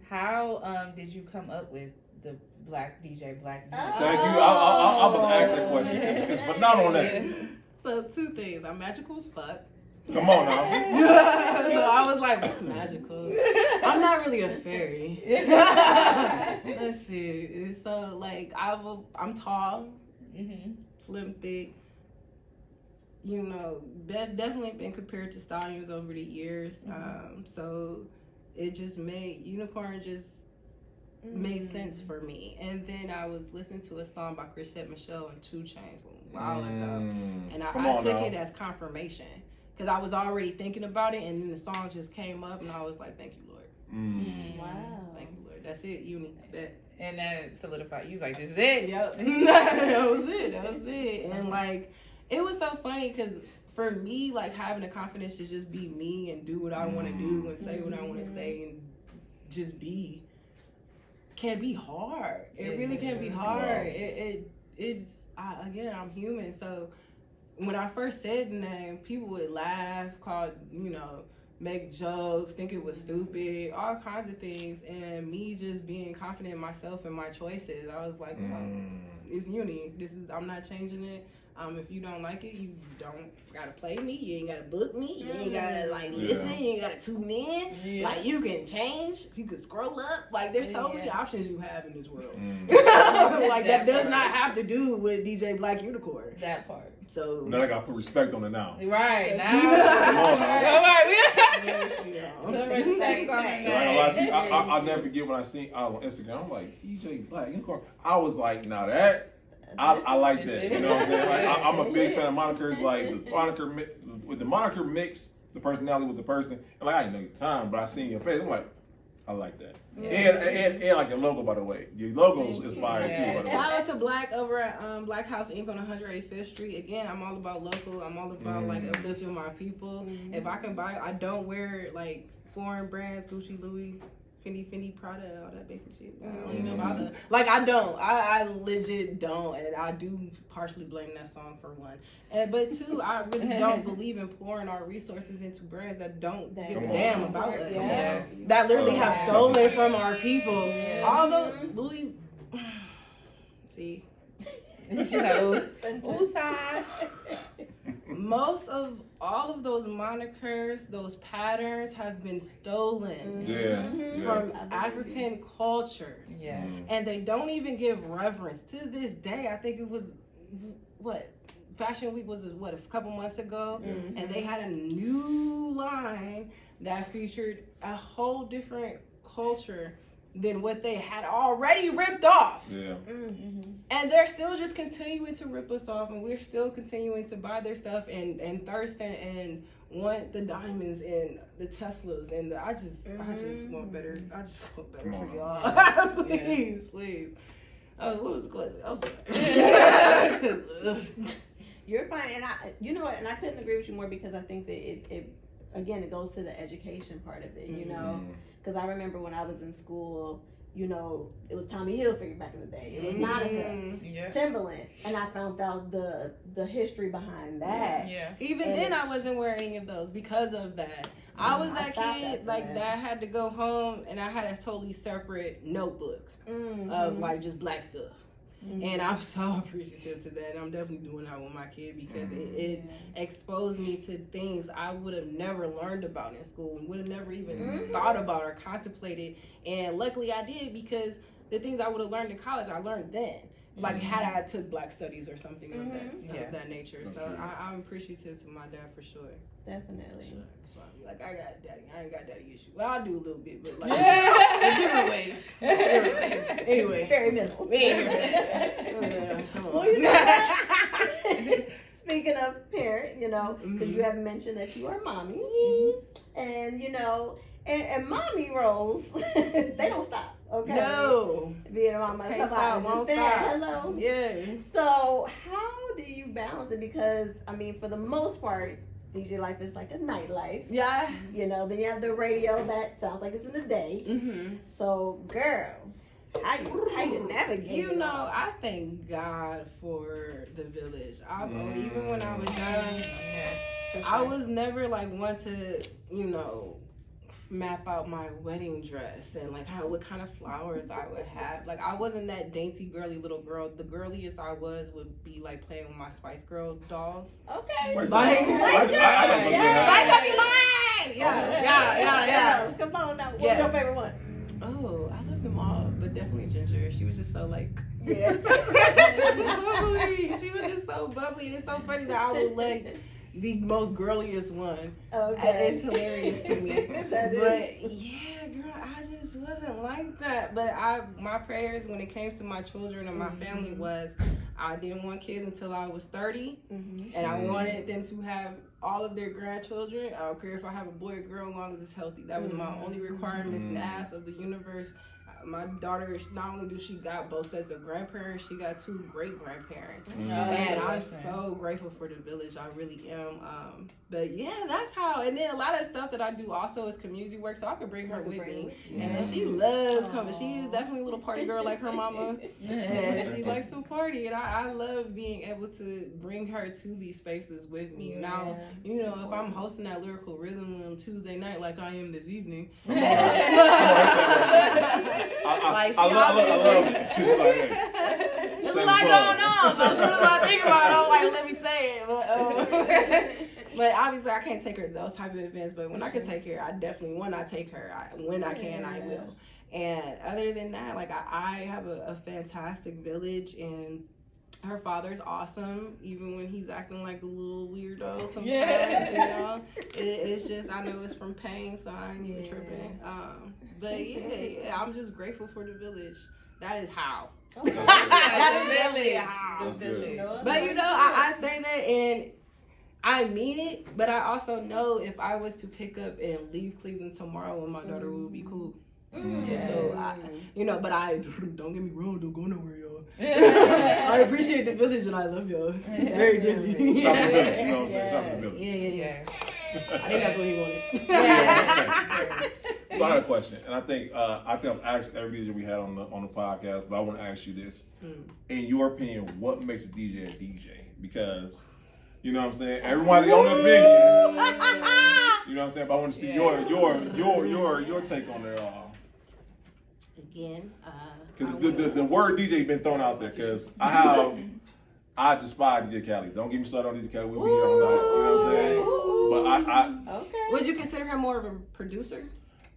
how did you come up with the Black DJ Black Youth? Thank you. I was gonna ask that question. It's phenomenal that. So two things. I'm magical as fuck. Come on now. So I was like, what's magical? I'm not really a fairy. Let's see. So like I'm tall, slim, thick. You know, definitely been compared to stallions over the years. So it just made unicorn just made sense for me. And then I was listening to a song by Chrisette Michelle and 2 Chainz a while ago, and I took it as confirmation because I was already thinking about it, and then the song just came up, and I was like, "Thank you, Lord." Wow. Thank you, Lord. That's it, Uni. Bet. And that solidified. You was like, this is it. Yep. That was it. And like, it was so funny because for me, like having the confidence to just be me and do what I want to do and say what I want to say and just be can be hard. It really can be hard. Again, I'm human. So when I first said the name, people would laugh, make jokes, think it was stupid, all kinds of things. And me just being confident in myself and my choices, I was like, well, it's Uni. I'm not changing it. If you don't like it, you don't gotta play me. You ain't gotta book me. You ain't gotta listen. You ain't gotta tune in. Yeah. Like you can change. You can scroll up. Like there's so many options you have in this world. Like that does not have to do with DJ Black Unicorn. That part. So Now I gotta put respect on it now. Right now. Come on now. The respect on I ain't gonna lie to you. I'll never forget when I seen on Instagram. I'm like, DJ Black Unicorn. I was like, now that I like that. You know what I'm saying? Like, I'm a big fan of monikers. Like the moniker mix the personality with the person. And like I didn't know your time, but I seen your face. I'm like, I like that. Yeah. And like your logo, by the way. Your logo is fire too. By the way. Shout out to Black over at Black House Inc. on 185th Street. Again, I'm all about local. I'm all about like uplifting my people. If I can buy, I don't wear like foreign brands, Gucci, Louis, Fendi, Prada, all that basic shit. I don't even bother. Like I don't. I legit don't, and I do partially blame that song for one. But two, I really don't believe in pouring our resources into brands that don't give a damn about us. Yeah. That literally have stolen from our people. Yeah. Although Louis, see, most of all of those monikers, those patterns have been stolen from African cultures. Yes. And they don't even give reverence to this day. I think it was Fashion Week was a couple months ago, and they had a new line that featured a whole different culture than what they had already ripped off. Yeah. And they're still just continuing to rip us off, and we're still continuing to buy their stuff and thirst and want the diamonds and the Teslas and I just want better. I just want better for y'all. Please. What was the question? I was like, You're fine, and you know what? And I couldn't agree with you more because I think that it again, it goes to the education part of it. You know, because I remember when I was in school, you know, it was Tommy Hilfiger back in the day. It was Nautica, Timberland, and I found out the history behind that. Even then, I wasn't wearing any of those because of that. I was that kid that had to go home and I had a totally separate notebook of like just black stuff. And I'm so appreciative to that. And I'm definitely doing that with my kid because it exposed me to things I would have never learned about in school and would have never even thought about or contemplated. And luckily I did because the things I would have learned in college, I learned then. Like had I took Black Studies or something of that nature. So I'm appreciative to my dad for sure. Definitely. Sure. So I'm like, I got a daddy. I ain't got daddy issue. Well, I do a little bit, but like in different ways. Anyway, very minimal. Come on. Well, you know speaking of parent, you know, because you have mentioned that you are mommy, and you know, and mommy roles, they don't stop. Okay. No. Being a mama, Can't stop, won't stop. Hello. Yes. So how do you balance it? Because I mean, for the most part, DJ life is like a nightlife. Yeah. You know, then you have the radio that sounds like it's in the day. So, girl, how you navigate? You know, I thank God for the village. Even when I was young, I was never like one to, you know, map out my wedding dress and like what kind of flowers I would have. Like I wasn't that dainty girly little girl. The girliest I was would be like playing with my Spice Girl dolls. Okay. Like, Spice Up Your Life! Yeah. Come on now. What's your favorite one? Oh, I love them all, but definitely Ginger. She was just so like bubbly. She was just so bubbly, and it's so funny that I would like the most girliest one. Okay. It's hilarious to me. But yeah, girl, I just wasn't like that. But my prayers when it came to my children and my family was I didn't want kids until I was 30. And I wanted them to have all of their grandchildren. I don't care if I have a boy or girl as long as it's healthy. That was my only requirements and ask of the universe. My daughter, not only does she got both sets of grandparents, she got 2 great grandparents. And I'm so grateful for the village. I really am. But yeah, that's how. And then a lot of stuff that I do also is community work, so I could bring her with me. And she loves coming. She is definitely a little party girl like her mama. And she likes to party. And I love being able to bring her to these spaces with me. Now, you know, if I'm hosting that Lyrical Rhythm on Tuesday night like I am this evening. I love it. She's like, there's a lot going on. on. So as soon as I think about it, I'm like, let me say it. But obviously, I can't take her to those type of events. But when I can take her, I definitely, when I take her, when I can, I will. And other than that, like I have a fantastic village, and her father's awesome, even when he's acting like a little weirdo sometimes. You know, it's just, I know it's from pain, so I ain't even tripping. But yeah, I'm just grateful for the village. That is how. That is definitely how. That's good. But you know, I say that and I mean it, but I also know if I was to pick up and leave Cleveland tomorrow, my daughter would be cool. So but I don't get me wrong, don't go nowhere, y'all. I appreciate the village and I love y'all very dearly. Shout out to the village, you know what I'm saying? Shout out to the village. Yeah. I think that's what he wanted. So I had a question, and I think I've asked every DJ we had on the podcast, but I want to ask you this: in your opinion, what makes a DJ a DJ? Because you know what I'm saying, everybody's own opinion. You know what I'm saying? But I want to see your take on it all. Again, Because the word DJ been thrown out there. Because I despise DJ Khaled. Don't get me started on DJ Khaled. We'll be here all night. You know what I'm saying? But Okay. would you consider him more of a producer?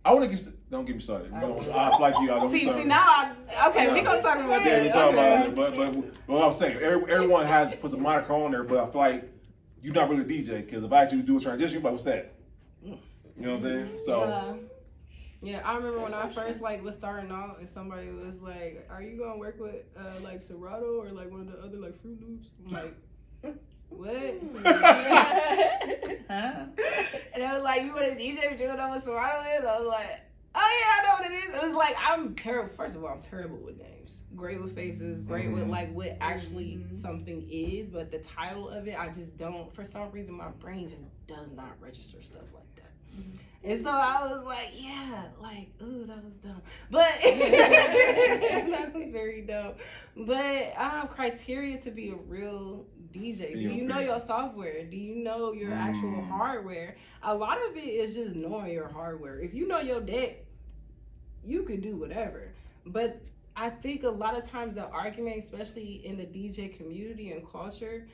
I want to get. Don't get me started. I like you. I don't See now, we gonna talk about Yeah, that. we talk about it. But what I'm saying, everyone puts a moniker on there, but I feel like you're not really a DJ. Because if I actually do a transition, you're like, what's that? You know what I'm saying? So. Yeah, I remember when I first was starting out, and somebody was like, "Are you gonna work with like Serato or like one of the other like Fruit Loops?" I'm like, what? Huh? And I was like, "You want a DJ, but you don't know what Serato is?" I was like, "Oh yeah, I know what it is." It was like, I'm terrible. First of all, I'm terrible with names. Great with faces. Great with like what actually something is, but the title of it, I just don't. For some reason, my brain just does not register stuff like that. And so I was like, ooh, that was dumb. But that was very dumb. But criteria to be a real DJ. Do you know your software? Do you know your actual hardware? A lot of it is just knowing your hardware. If you know your deck, you could do whatever. But I think a lot of times the argument, especially in the DJ community and culture,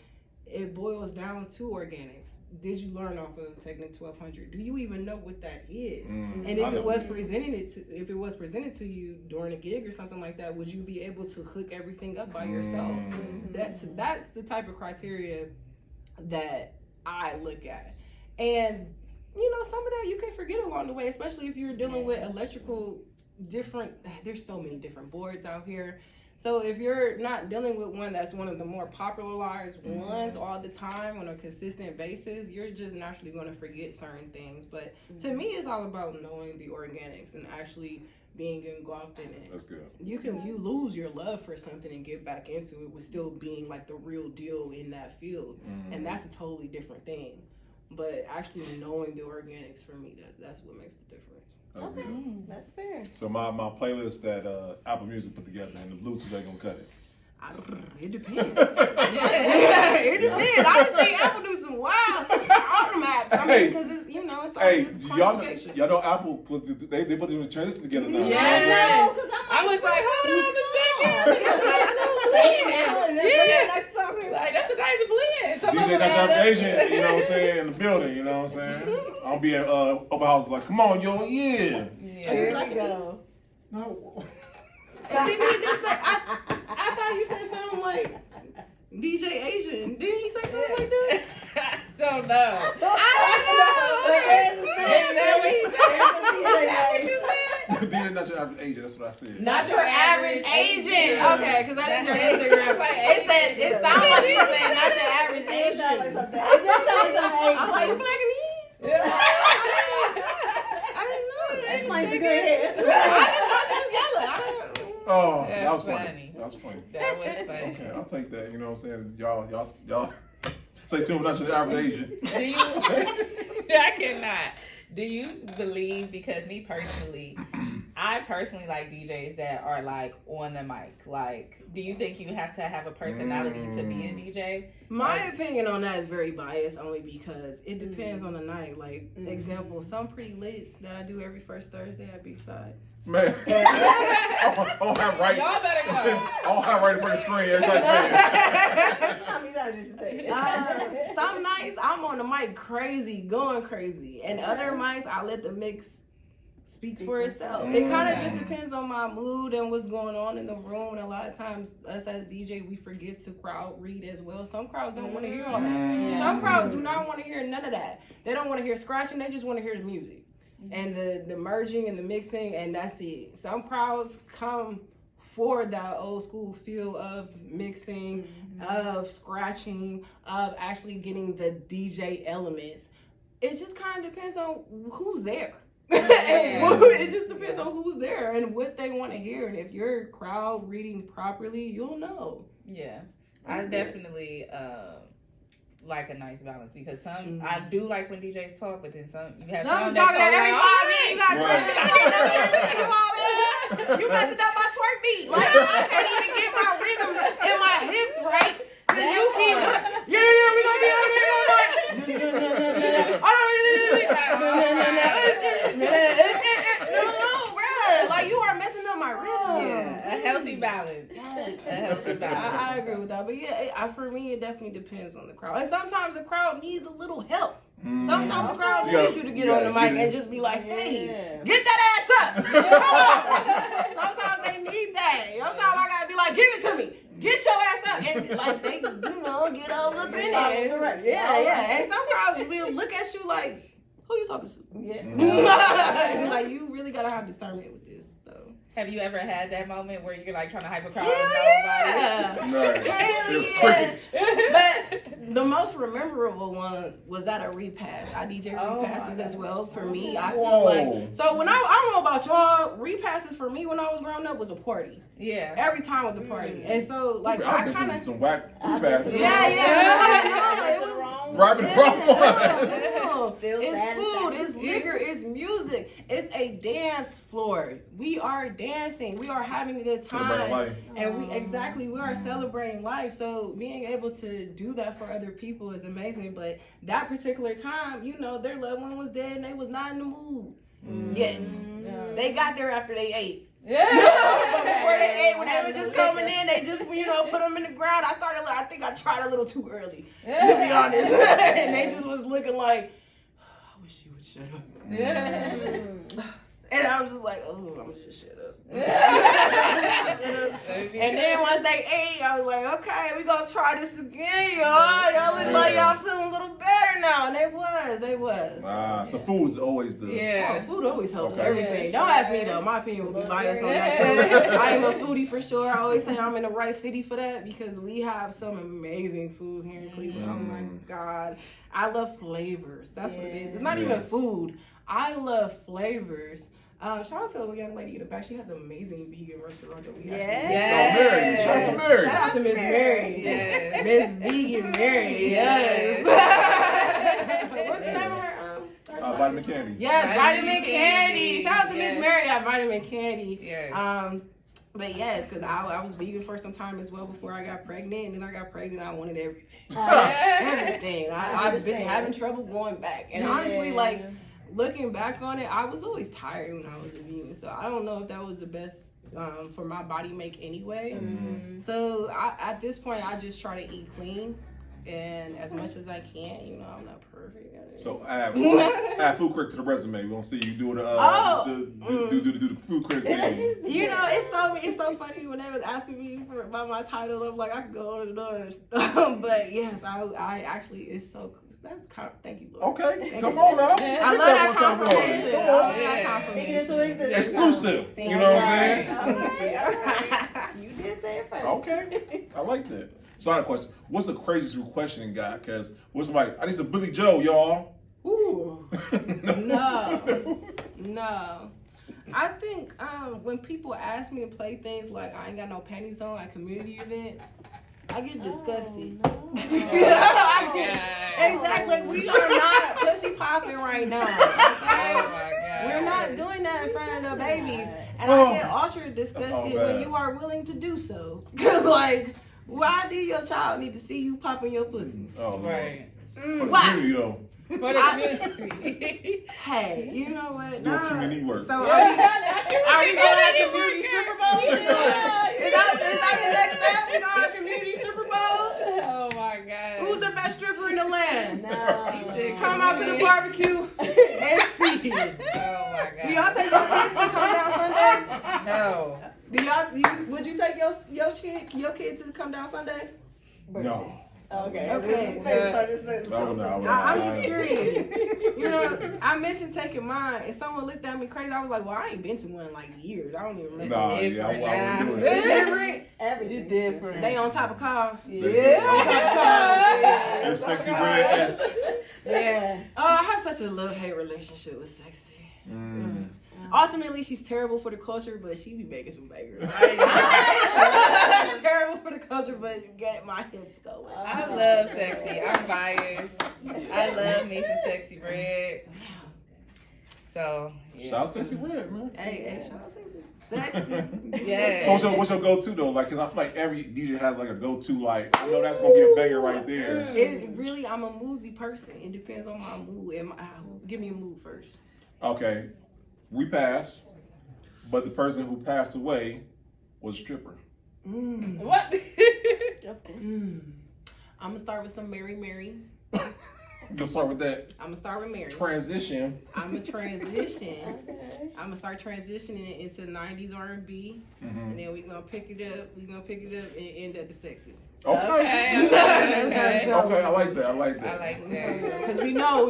it boils down to organics. Did you learn off of Technic 1200? Do you even know what that is? And if it was presented to you during a gig or something like that, would you be able to hook everything up by yourself? That's the type of criteria that I look at. And some of that you can forget along the way, especially if you're dealing with electrical there's so many different boards out here. So if you're not dealing with one that's one of the more popularized ones all the time on a consistent basis, you're just naturally going to forget certain things. But to me, it's all about knowing the organics and actually being engulfed in it. That's good. You lose your love for something and get back into it with still being like the real deal in that field. And that's a totally different thing. But actually knowing the organics for me, that's what makes the difference. That's good. That's fair. So my playlist that Apple Music put together and the Bluetooth ain't gonna cut it. It depends. It depends. I just see Apple do some wild maps. I mean, because it's y'all know Apple they put them in transition together now. Yeah. I was like, hold on a second. Like that's a nice blend. DJ National Agent, you know what I'm saying, in the building, you know what I'm saying? I'll be at open houses like, come on, yo, yeah. Here we go. No. Didn't he just say? I thought you said something like DJ Asian. Didn't he say something like that? I don't know. I don't know. Is that what you said? DJ Not Your Average Agent, that's what I said. Not your average Asian. Yeah. Okay, because that is your Instagram. It sounds like you said not your average It sounds like Asian. something. It does sound like something. I'm like, you Black and I didn't know. That's my good hair. I just thought you was yellow. Oh, That's that was funny. funny. That was funny. That was funny. Okay, I'll take that, you know what I'm saying? Y'all say to him, Not Your Average Agent. Do you? I cannot. Do you believe? Because me personally, I personally like DJs that are like on the mic. Like, do you think you have to have a personality to be a DJ? My opinion on that is very biased, only because it depends on the night. Like, example, some pretty lits that I do every first Thursday at B-Side. Man. I'll have right. Y'all better go. I'll have right in front of the screen every time I say it. How many times did you say it? Some nights I'm on the mic crazy, going crazy. And other nights I let the mix speak for itself. It kind of just depends on my mood and what's going on in the room. And a lot of times us as DJ, we forget to crowd read as well. Some crowds don't want to hear all that. Some crowds do not want to hear none of that. They don't want to hear scratching. They just want to hear the music. And the merging and the mixing, and that's it. Some crowds come for that old school feel of mixing, of scratching, of actually getting the DJ elements. It just kind of depends on who's there. It just depends on who's there and what they want to hear. And if you're crowd reading properly, you'll know. Yeah, I definitely like a nice balance, because some I do like when DJs talk, but then some you have some talking that every 5 minutes. You messing up my twerk beat. Like, I can't even get my rhythm and my hips right. Cause you keep we gonna be on here all night. No, bruh. Like, you are messing up my rhythm. Yeah, a healthy balance. A healthy balance. I agree with that, but yeah, for me, it definitely depends on the crowd. And sometimes the crowd needs a little help. Sometimes the crowd needs you to get on the mic and just be like, "Hey, get that ass up!" Come on. Sometimes they need that. Sometimes I gotta be like, "Give it to me. Get your ass up," and like they, get all up in it. Yeah. And some crowds will look at you like, "Who you talking to?" Yeah. Like, you really gotta have discernment with this. Have you ever had that moment where you're like trying to hype a crowd and Right. But the most memorable one was at a repass. I DJ repasses as well. For me, I feel like, so when I don't know about y'all, repasses for me when I was growing up was a party. Yeah. Every time was a party. And so like I've I been kind of some whack passes. it was Right in the wrong one. It's food, it's liquor, it's music, it's a dance floor. We are dancing, we are having a good time, and we are celebrating life. So being able to do that for other people is amazing. But that particular time, their loved one was dead and they was not in the mood yet. They got there after they ate. But before they ate, when they were just coming in, they just put them in the ground. I think I tried a little too early, to be honest. And they just was looking like, I wish you would shut up. And I was just like, oh, I'm gonna just shut up. And then once they ate, I was like, okay, we gonna try this again, y'all. Y'all look like y'all feeling a little better now. And they was. So food is always the... Food always helps everything. Don't ask me though. My opinion will be biased on that too. I am a foodie for sure. I always say I'm in the right city for that, because we have some amazing food here in Cleveland. Oh my God. I love flavors. That's what it is. It's not even food. I love flavors. Shout out to the young lady in the back. She has an amazing vegan restaurant that we actually Shout out to Miss Mary. Miss Vegan Mary. Yes. What's the name of her? Vitamin Candy. Yes, Vitamin Candy. Shout out to Miss Mary at Vitamin Candy. Yes. But yes, because I was vegan for some time as well before I got pregnant. And then I got pregnant, I wanted everything. Everything. I've been having trouble going back. And honestly, like, looking back on it, I was always tired when I was a vegan. So I don't know if that was the best for my body make anyway. So at this point, I just try to eat clean. And as much as I can, I'm not perfect. So add food critic to the resume. We gonna see you do the food critic thing. It's so funny when they was asking me about my title. I'm like, I could go on the doors. But yes, I actually, it's so. Thank you, Lord. Okay, come on now. I love that confirmation. Exclusive. You know what I'm saying? You did say it first. Okay, I like that. So I have a question. What's the craziest requesting you got? Because what's somebody? I need some Billy Joe, y'all. Ooh. No. I think when people ask me to play things like I ain't got no panties on at community events, I get disgusted. Exactly. We are not pussy popping right now. Okay? Oh my God. We're not doing that in front of the babies. And I get ultra Oh, disgusted man. when you are willing to do so. Cause like, why do your child need to see you popping your pussy? Oh, Lord. Right. For the Why? community, though. For the community. Hey, you know what? Do community work. So Yeah, are we not gonna have community stripper bowls? Is that the next step? We gonna have community stripper bowls? Oh my God. Who's the best stripper in the land? No. Come out to the barbecue and see. Oh my God. Do y'all take your kids to come down Sundays? No. Would you take your kids to come down Sundays? No. Okay. Okay. I'm just curious. You know, I mentioned taking mine, and someone looked at me crazy. I was like, "Well, I ain't been to one in like years. I don't even remember." Nah, yeah, I wouldn't do It's it. different. Everything different. They on top of cars. Yeah. On top of cars. It's Sexy Red. Yeah. Oh, I have such a love-hate relationship with Sexy. Ultimately, she's terrible for the culture, but she be making some bangers. Terrible for the culture, but get my hips going. I love Sexy. I'm biased. I love me some Sexy Red. So, yeah. Shout out Sexy Red, man. Hey, shout out Sexy. Yeah. So what's your go-to though? Like, cause I feel like every DJ has like a go-to. Like, I know that's gonna be a banger right there. It really, I'm a moody person. It depends on my mood. Give me a mood first. Okay, we passed, but the person who passed away was a stripper. What? I'm gonna start with some Mary Mary. Go start with that I'm gonna start with Mary. transition. I'm gonna transition. I'm gonna start transitioning into 90s R&B, and then we're gonna pick it up. We're gonna pick it up and end at the Sexy. Okay. Okay. Okay, I like that. I like I that. like that. Because we know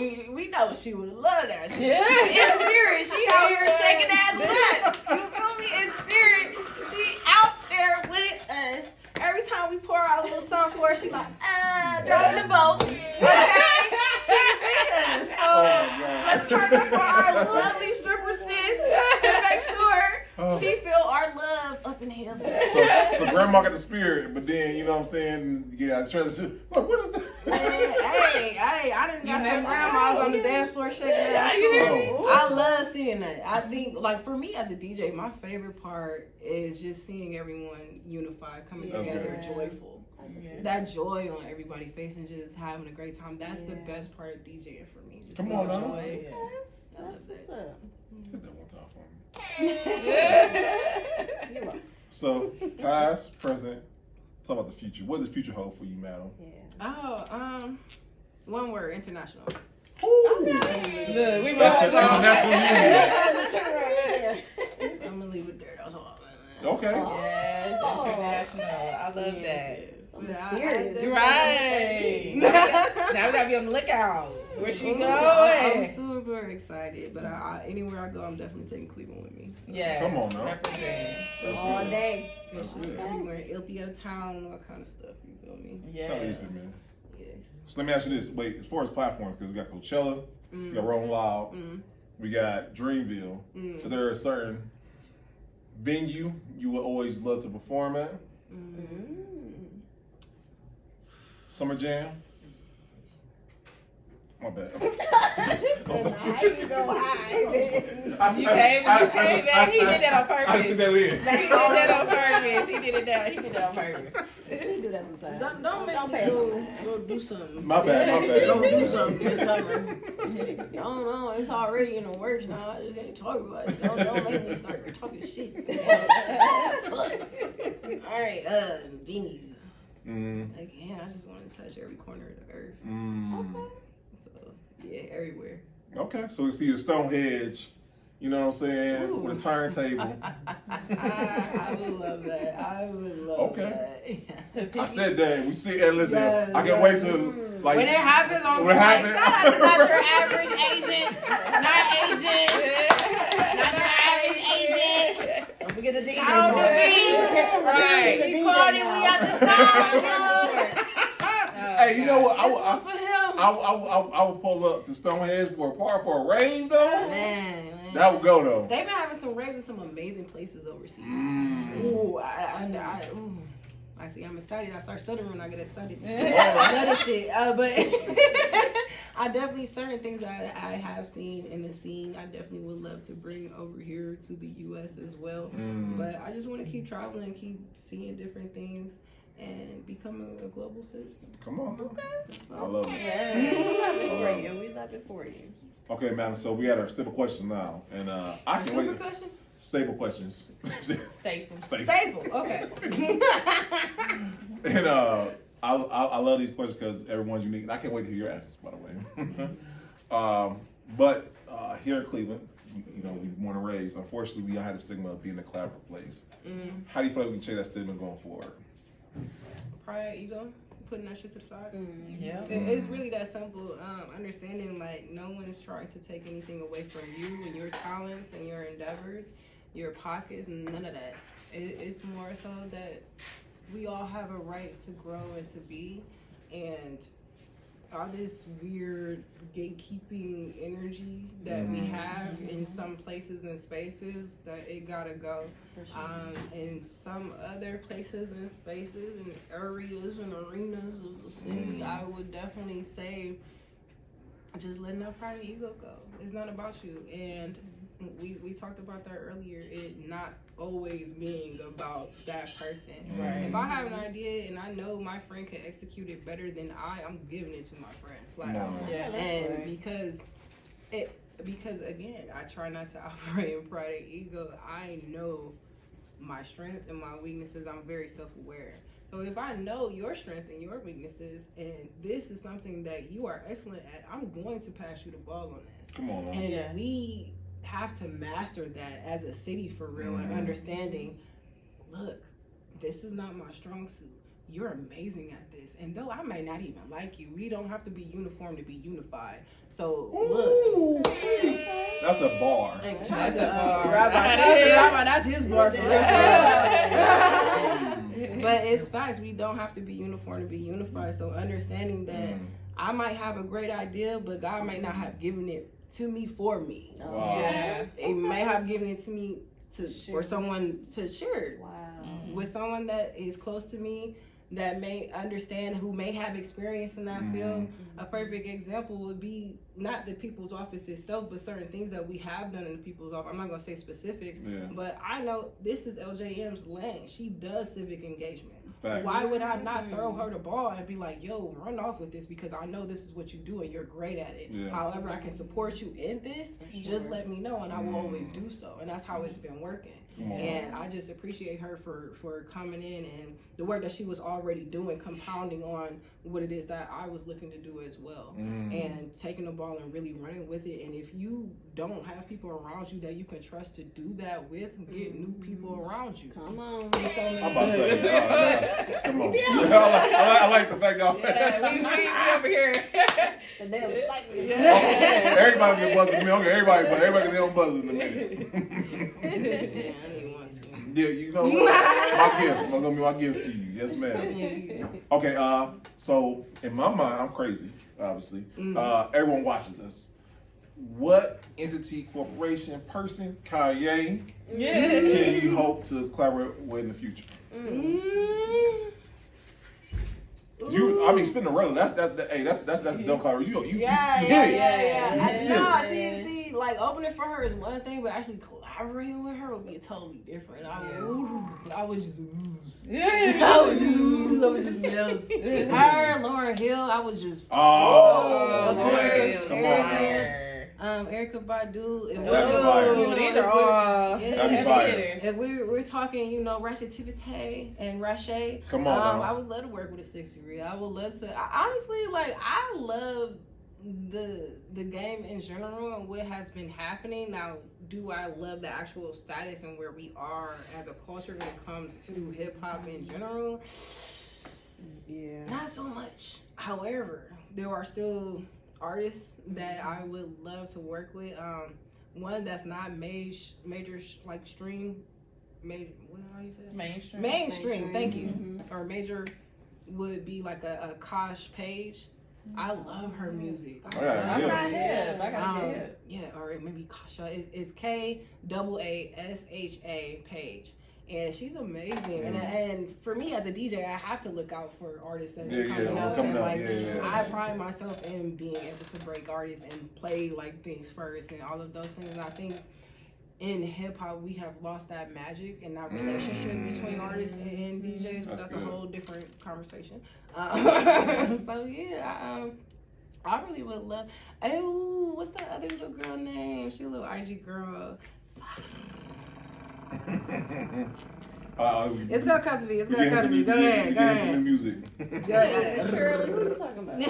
she would love that. She, Yeah. in spirit, she out here shaking ass butts. You feel me? In spirit, she out there with us. Every time we pour out a little song for her, she like, dropping the boat. Okay? She's with us. So let's turn up for our lovely stripper sis and make sure she feel our love up in heaven. So grandma got the spirit, but then you know what I'm saying? Yeah, transition. Like, what is that? Hey, I done got some grandmas on the dance floor shaking ass too. Oh. I love seeing that. I think, like, for me as a DJ, my favorite part is just seeing everyone unified, coming That's together, good. joyful. That joy on everybody's face and just having a great time. That's the best part of DJing for me. Just Come seeing on now. joy. I love What's that. up? Hit that one time for me. So, past, present, talk about the future. What does the future hold for you, madam? Oh, one word, international. Ooh. Look, we International I'm gonna leave it there. That's all. Okay. Yes, international. I love that. Mysterious. You're right. Now we gotta be on the lookout. Where she I'm going? super excited, but anywhere I go, I'm definitely taking Cleveland with me. So. Yeah. Come on now. Represent. That's All good. day. That's good. Everywhere, Ilty out of town, all kind of stuff. You feel me? Shout out to Yeah. you, man. Yes. So let me ask you this. Wait, as far as platforms, because we got Coachella, we got Rolling Loud, we got Dreamville. So there are certain venue you would always love to perform at. Summer Jam. My bad. You go high. You came back. He did that on purpose. I see that in. He did that on purpose. He did that on purpose. We do that sometimes. Don't make Don't me pay go do something. My bad. Don't do something this summer. I don't know. It's already in the works now. I just can't talk about it. Don't make me start talking shit. All right, venue. Again, I just want to touch every corner of the earth. So yeah, everywhere. Okay, so we see the Stonehenge, you know what I'm saying, Ooh. with a turntable. I would love that. I would love Okay. that. I said that. We see, and listen, Yes, I can't wait till, like, When it happens, I'm when it like, happens- shout out to not your average Asian, not Asian, not your average Asian. Don't forget the DJ. Shout out to me. Right. We called it, we at the stars, hey, you know what? This one for him. I would pull up to Stonehenge for a part for a rave, though. Man. That would go, though. They've been having some raves in some amazing places overseas. Ooh, I see. I'm excited. I start stuttering when I get excited. Another shit. But I definitely certain things that I have seen in the scene. I definitely would love to bring over here to the U.S. as well. But I just want to keep traveling and keep seeing different things and becoming a global citizen. Come on. Okay. I love it. Yeah. We love it for you. We love it for you. Okay, man. So we got our simple questions now, and I can Stupid wait. questions? Stable questions. Staple. Stable. Okay. And I love these questions because everyone's unique, and I can't wait to hear your answers. By the way, but here in Cleveland, you know, we born and raised. Unfortunately, we had the stigma of being a collaborative place. How do you feel like we can change that stigma going forward? Pride, ego, putting that shit to the side. Yeah. It's really that simple. Understanding like no one is trying to take anything away from you and your talents and your endeavors, your pockets, none of that. It's more so that we all have a right to grow and to be, and all this weird gatekeeping energy that we have in some places and spaces, that it gotta go. In some other places and spaces and areas and arenas of the city, I would definitely say just letting that pride and ego go. It's not about you. And we talked about that earlier, it not always being about that person. Right. If I have an idea and I know my friend can execute it better than I'm giving it to my friend, flat out. Yeah. And because again, I try not to operate in pride and ego. I know my strengths and my weaknesses. I'm very self-aware. So if I know your strength and your weaknesses, and this is something that you are excellent at, I'm going to pass you the ball on this. Come on, man. And we have to master that as a city for real, and understanding, look, this is not my strong suit. You're amazing at this. And though I may not even like you, we don't have to be uniform to be unified. So look. That's a bar. That's a bar. Rabbi, that's his bar for real. But it's facts. We don't have to be uniform to be unified. So understanding that I might have a great idea, but God might not have given it to me for me. Wow. Yeah. It may have given it to me for someone to share it Wow. with someone that is close to me, that may understand, who may have experience in that field. A perfect example would be not the people's office itself, but certain things that we have done in the people's office. I'm not gonna say specifics, but I know this is LJM's lane. She does civic engagement. Facts. Why would I not throw her the ball and be like, yo, run off with this, because I know this is what you do and you're great at it. Yeah. However, I can support you in this, just let me know, and I will always do so. And that's how it's been working. And I just appreciate her for coming in, and the work that she was already doing, compounding on what it is that I was looking to do as well. And taking the ball and really running with it. And if you don't have people around you that you can trust to do that with, get new people around you. Come on. I'm about to say, come on. I like the fact y'all. Yeah, we over here. And they'll fight me. Everybody get buzzed in a minute. Okay, everybody get their own buzz in a minute. Yeah, I didn't want to. Yeah, you know what? My gift. I'm gonna be my gift to you. Yes, ma'am. Okay, so in my mind, I'm crazy, obviously. Everyone watches this. What entity, corporation, person, Kanye, can you hope to collaborate with in the future? I mean, spin the roller. That's dumb collaboration. No, see, like opening for her is one thing, but actually collaborating with her would be totally different. I would just ooze. I would just melt. Her, Lauryn Hill, I would just. Oh, Lauryn come on. Erykah Badu. These are all That'd be fire. hitters. If we're talking, Rashativate and Rashay, Come on, I would love to work with a 60 I would love to. Honestly, I love the game in general and what has been happening. Now, do I love the actual status and where we are as a culture when it comes to hip hop in general? Yeah, not so much. However, there are still artists that I would love to work with. One that's not major like stream, major. How you say that? Mainstream. Thank you. Or major would be like a Kosh Page. I love her music. I got Yeah, or maybe Kasha. It's KAASHA Page. And she's amazing, and for me as a DJ, I have to look out for artists that's Yeah, coming yeah, up. coming And up, like, yeah. I pride myself in being able to break artists and play like things first and all of those things. And I think in hip hop we have lost that magic and that relationship between artists and DJs, but that's a good. whole different conversation. So yeah, I really would love. Oh, what's that other little girl name? She a little IG girl. It's gonna come to me. It's gonna come to me. Go ahead. Go The ahead. music. Go ahead. Shirley, what are you talking about?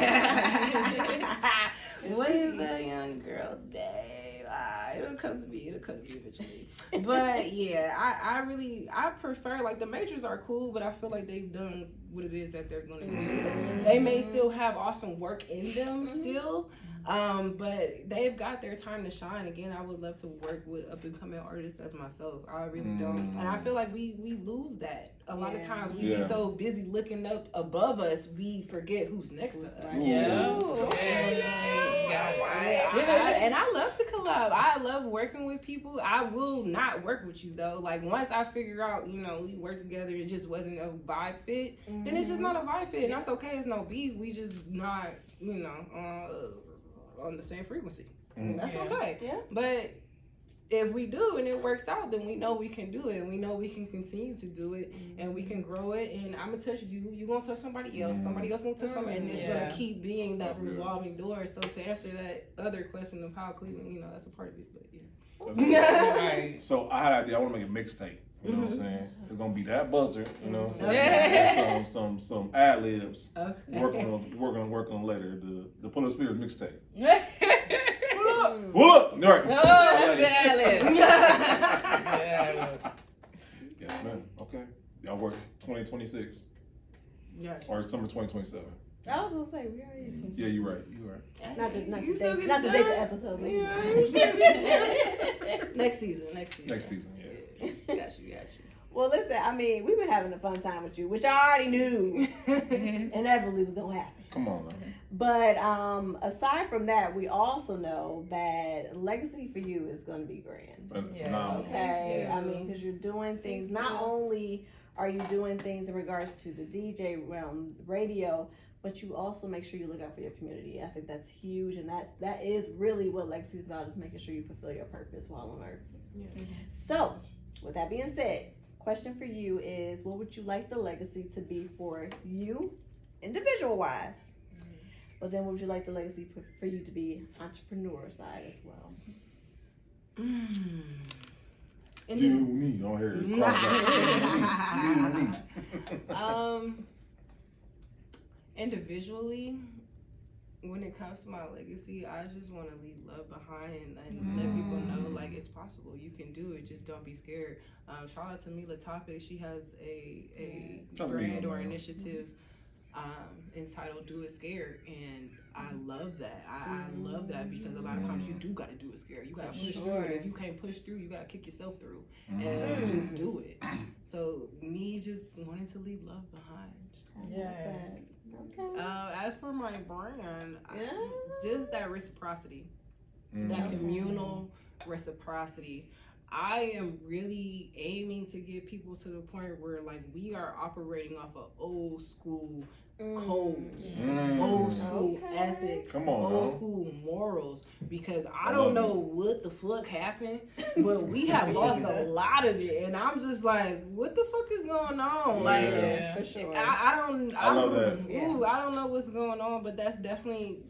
What is that young girl's name? It'll come to me. It'll come to me eventually. But yeah, I prefer, like, the majors are cool, but I feel like they've done what it is that they're gonna do. They may still have awesome work in them still, but they've got their time to shine. Again, I would love to work with up and coming artists as myself. I really don't, and I feel like we lose that a lot of times. We be so busy looking up above us, we forget who's next to us. And I love to collab. I love working with people. I will not work with you though. Like, once I figure out, you know, we work together, it just wasn't a vibe fit, then it's just not a vibe fit, and that's okay. It's no beef. We just not, you know, on the same frequency. That's okay. Yeah. But if we do and it works out, then we know we can do it, and we know we can continue to do it, and we can grow it. And I'm gonna touch you, you gonna touch somebody else, somebody else gonna touch somebody, and it's gonna keep being that revolving door. So to answer that other question of how Cleveland, you know, that's a part of it. But yeah. So I had an idea. I want to make a mixtape. You know what I'm saying? It's gonna be that buzzer. You know what I'm saying? And some ad libs. Working on later. The Pull Up Speakers mixtape. Pull up. All right. Oh, that's good. Yes, man. Okay. Y'all work 2026 or summer 2027. I was gonna say we already. Yeah, you're right. You're right. Not the You still get not it the date done? the episode. Next season. Next season, yeah. Got you. Well, listen. I mean, we've been having a fun time with you, which I already knew inevitably was gonna happen. Come on now. But aside from that, we also know that legacy for you is going to be grand. Phenomenal. Okay, I mean, because you're doing things. Not only are you doing things in regards to the DJ realm, radio, but you also make sure you look out for your community. I think that's huge, and that is really what legacy is about: is making sure you fulfill your purpose while on Earth. Yeah. So, with that being said, question for you is: what would you like the legacy to be for you, individual wise? But then what would you like the legacy for you to be entrepreneur side as well? You need on here. Individually, when it comes to my legacy, I just want to leave love behind and let people know, like, it's possible. You can do it. Just don't be scared. Shout out to Mila Topic. She has a brand or initiative entitled Do It Scared, and I love that. I love that because a lot of times you do got to do it scared. You got to push through, and if you can't push through, you got to kick yourself through and just do it. So me just wanting to leave love behind. Yes. Okay. As for my brand, just that reciprocity, that communal reciprocity. I am really aiming to get people to the point where, like, we are operating off of old school codes, old school ethics, old school morals, because I don't know what the fuck happened, but we have lost a lot of it, and I'm just like, what the fuck is going on? Like, for sure. I don't know what's going on, but that's definitely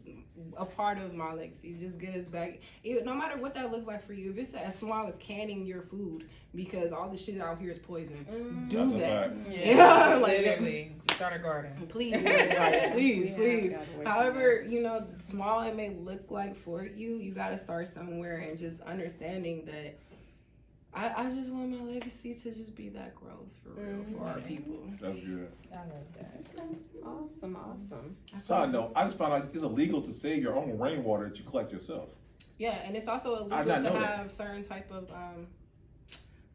a part of my legacy. Just get us back, no matter what that looks like for you. If it's as small as canning your food because all the shit out here is poison, do that. Yeah, like, literally start a garden, please. Please. However, you know, small it may look like for you, you got to start somewhere, and just understanding that I just want my legacy to just be that growth for real for our people. That's good. I love that. Awesome. Side note, I just found out it's illegal to save your own rainwater that you collect yourself. Yeah, and it's also illegal to have certain type of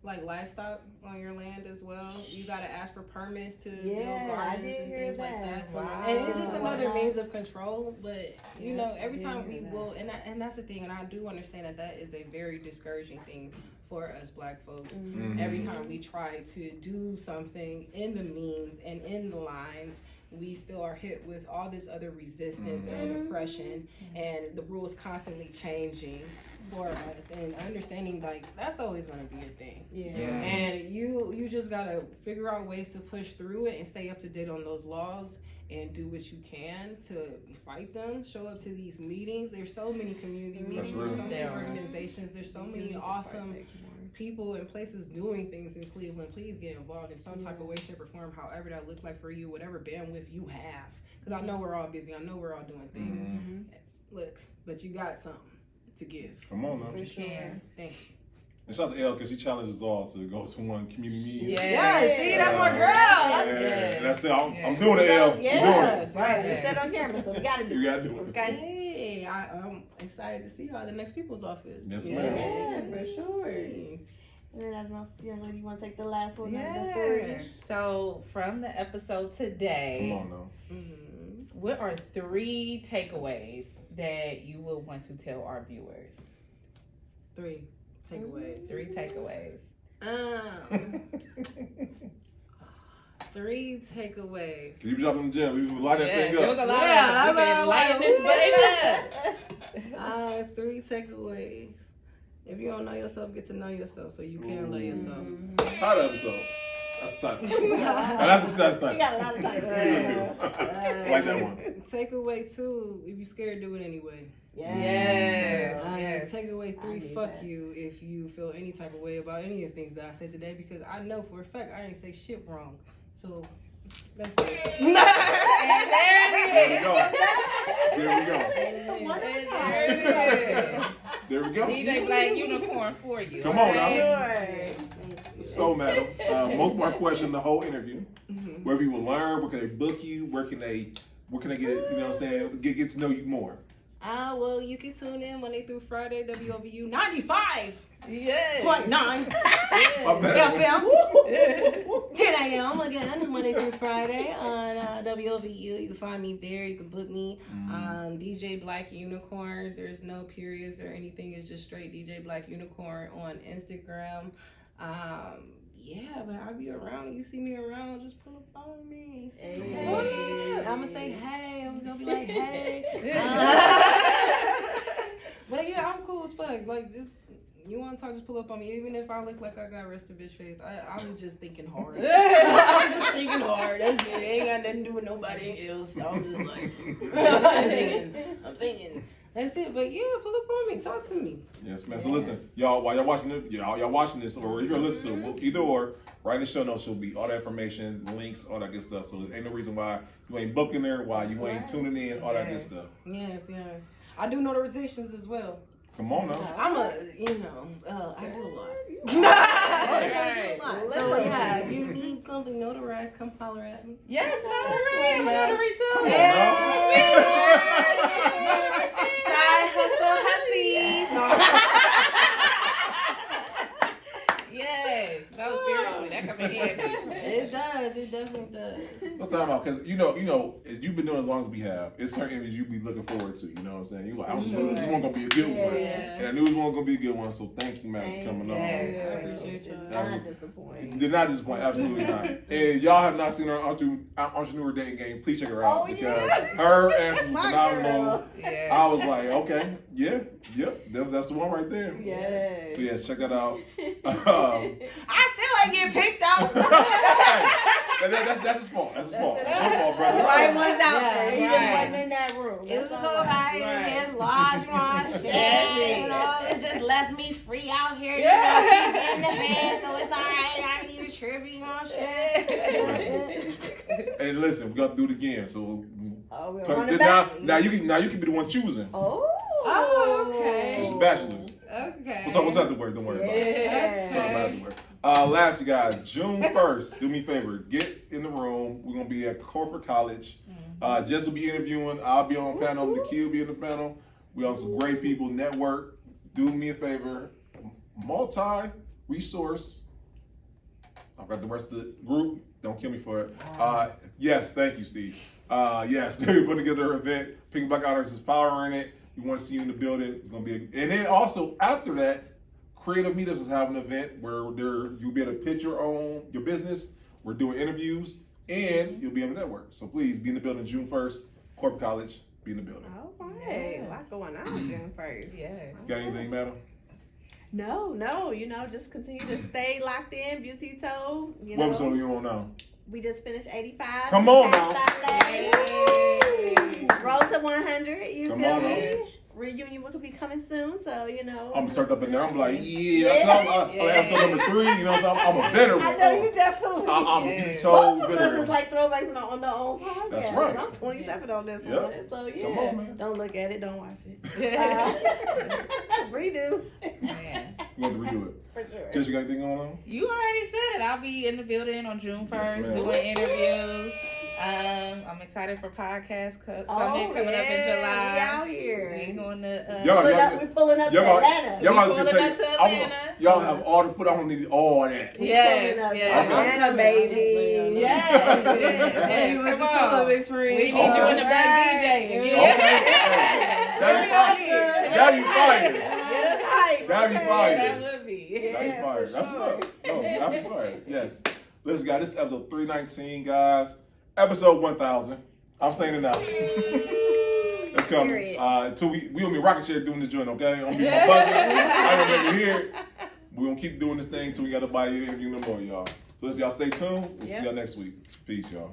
like livestock on your land as well. You got to ask for permits to build gardens and things like that. Wow. And it's just another means of control. But you know, every time we will, and that's the thing, and I do understand that is a very discouraging thing for us Black folks. Mhm. Every time we try to do something in the means and in the lines, we still are hit with all this other resistance and oppression, and the rules constantly changing for us, and understanding like that's always going to be a thing. And you just gotta figure out ways to push through it and stay up to date on those laws and do what you can to fight them. Show up to these meetings. There's so many community meetings, real. there's so many organizations, there's so many awesome people and places doing things in Cleveland. Please get involved in some type of way, shape, or form, however that looks like for you, whatever bandwidth you have. Because I know we're all busy. I know we're all doing things. Look, but you got something to give. Come on now. For sure. Thank you. And shout out to Elle because she challenged us all to go to one community meeting. Yeah, see, that's my girl. Yeah. And that's it. I'm doing it, Elle. I'm doing it. Right. We said on camera, so we gotta do it. You gotta do it. Okay. Hey, I'm excited to see y'all at the next People's Office. Yes, Yeah, ma'am. for sure. And then I don't know if you want to take the last one. Yeah. Number 3. So from the episode Come today, on now. what are 3 takeaways that you will want to tell our viewers? 3 takeaways. 3 takeaways. 3 takeaways. You dropped in the gym. We light that thing There was up. a lot Yeah, of we've been lighting this button up. 3 takeaways. If you don't know yourself, get to know yourself so you can love yourself. Title episode. That's the title. That's the title. You got a lot of time. I like that one. Takeaway 2, if you're scared, do it anyway. Yes. Takeaway 3, need fuck that. you if you feel any type of way about any of the things that I said today, because I know for a fact I didn't say shit wrong. So that's it. And there There we go. it is. There we go. DJ Black Unicorn for you. Come on now. Sure. So, madam, most of our question, the whole interview, where people learn, where can they book you, where can they get, you know what I'm saying, get to know you more. Well, you can tune in Monday through Friday, WOVU 95.9 Yes. My bad. FM. 10 a.m. again, Monday through Friday on WOVU. You can find me there. You can book me. DJ Black Unicorn. There's no periods or anything. It's just straight DJ Black Unicorn on Instagram. Yeah, but I'll be around. You see me around, just pull up on me. Say, hey. I'm gonna say hey. I'm gonna be like, hey. But yeah, I'm cool as fuck. Like, just you want to talk, just pull up on me. Even if I look like I got rested bitch face, I'm just thinking hard. I'm just thinking hard. That's it. Ain't got nothing to do with nobody else. I'm just like, I'm thinking. That's it. But yeah, pull up on me. Talk to me. Yes, man. So listen, y'all, while y'all watching it, y'all watching this, or if you're listening to it, either or, right in the show notes will be all that information, links, all that good stuff. So there ain't no reason why you ain't booking there, why you ain't tuning in, all that good stuff. Yes. I do notarizations as well. Come on now. I'm I do a lot. Right. So yeah, if you need something notarized, come holler at me. Yes, notary too. Side hustle hussies. Yes. No, seriously, that come in handy. It does. It definitely does. No time out, because you know, as you've been doing as long as we have, it's certain images you be looking forward to. You know what I'm saying? You like, I knew this one gonna be a good one, and I knew this one gonna be a good one. So thank you, man, for coming on. I appreciate you. Not disappointed. Did not disappoint, absolutely not. And y'all have not seen her entrepreneur dating game, please check her out because her answers were phenomenal. Yeah. I was like, okay, that's the one right there. Yes. So yes, check that out. I still ain't getting picked out. That's his fault. That's his fault. That's your fault, brother. Right one's out there. He just right. wasn't in that room. It was That's all alright. right. His lodge my shit. Yeah. You know, it just left me free out here. Yeah. You know, in the head, so it's alright. I can even tribute my shit. And listen, we got to do it again. So Oh, we're now, running back. now you can be the one choosing. Oh, okay. It's bachelors. Okay. We'll talk afterwards. Don't worry about it. Yeah. We'll talk afterwards. Last, you guys, June 1st, do me a favor. Get in the room. We're going to be at Corporate College. Jess will be interviewing. I'll be on panel. Nikhil will be in the panel. We have some great people. Network. Do me a favor. Multi-resource. I've got the rest of the group. Don't kill me for it. Yes, thank you, Steve. Yes, they're putting together an event. Pink Black Honors is powering it. We want to see you in the building. It's going to be and then also, after that, Creative Meetups is having an event where you'll be able to pitch your business. We're doing interviews, and you'll be able to network. So please be in the building June 1st. Corporate College, be in the building. All right, a lot going on June 1st. Yes. Got anything, madam? No, just continue to stay locked in, Beauty Toe. What episode are you on now? We just finished 85. Come on this past now. Saturday. Road to 100. You Come feel on me? now. Reunion will be coming soon, so I'm turned up in there. I'm like, I'm episode number 3. You know what I'm saying? I'm a veteran. I know you definitely. I'm a Yeah. Beauty Both Toe of us is veteran. like throwbacks on their own podcast. That's right. I'm 27 on this Yep. one, so yeah. Come on, man. Don't look at it. Don't watch it. Redo. Man. You have to redo it. For sure. Jess, you got anything going on? You already said it. I'll be in the building on June 1st Yes, ma'am. doing interviews. I'm excited for podcast summit coming up in July. We out here. We going to Y'all- We pulling up to Y'all Atlanta. y'all We just pulling take. up to Atlanta. Y'all have all the food. I don't need all that. yes, pulling up to yes. Atlanta, baby. Yes, yes, You with come the on. pull-up experience. We need you in the back DJ again. Okay. That'd be fire. Get us hype. That'd be fire. That would be. That'd be Yeah, fire. for That's sure. what's up. No, that'd be fire. Yes. Listen, guys, this is episode 319, guys. Episode 1000. I'm saying it now. Let's come. Period. Until we gonna be rocket chair doing this joint, okay? I'm gonna be my budget. I don't know if you hear it. We're gonna keep doing this thing until we got to buy you interview no more, y'all. So listen, y'all stay tuned. We'll see y'all next week. Peace, y'all.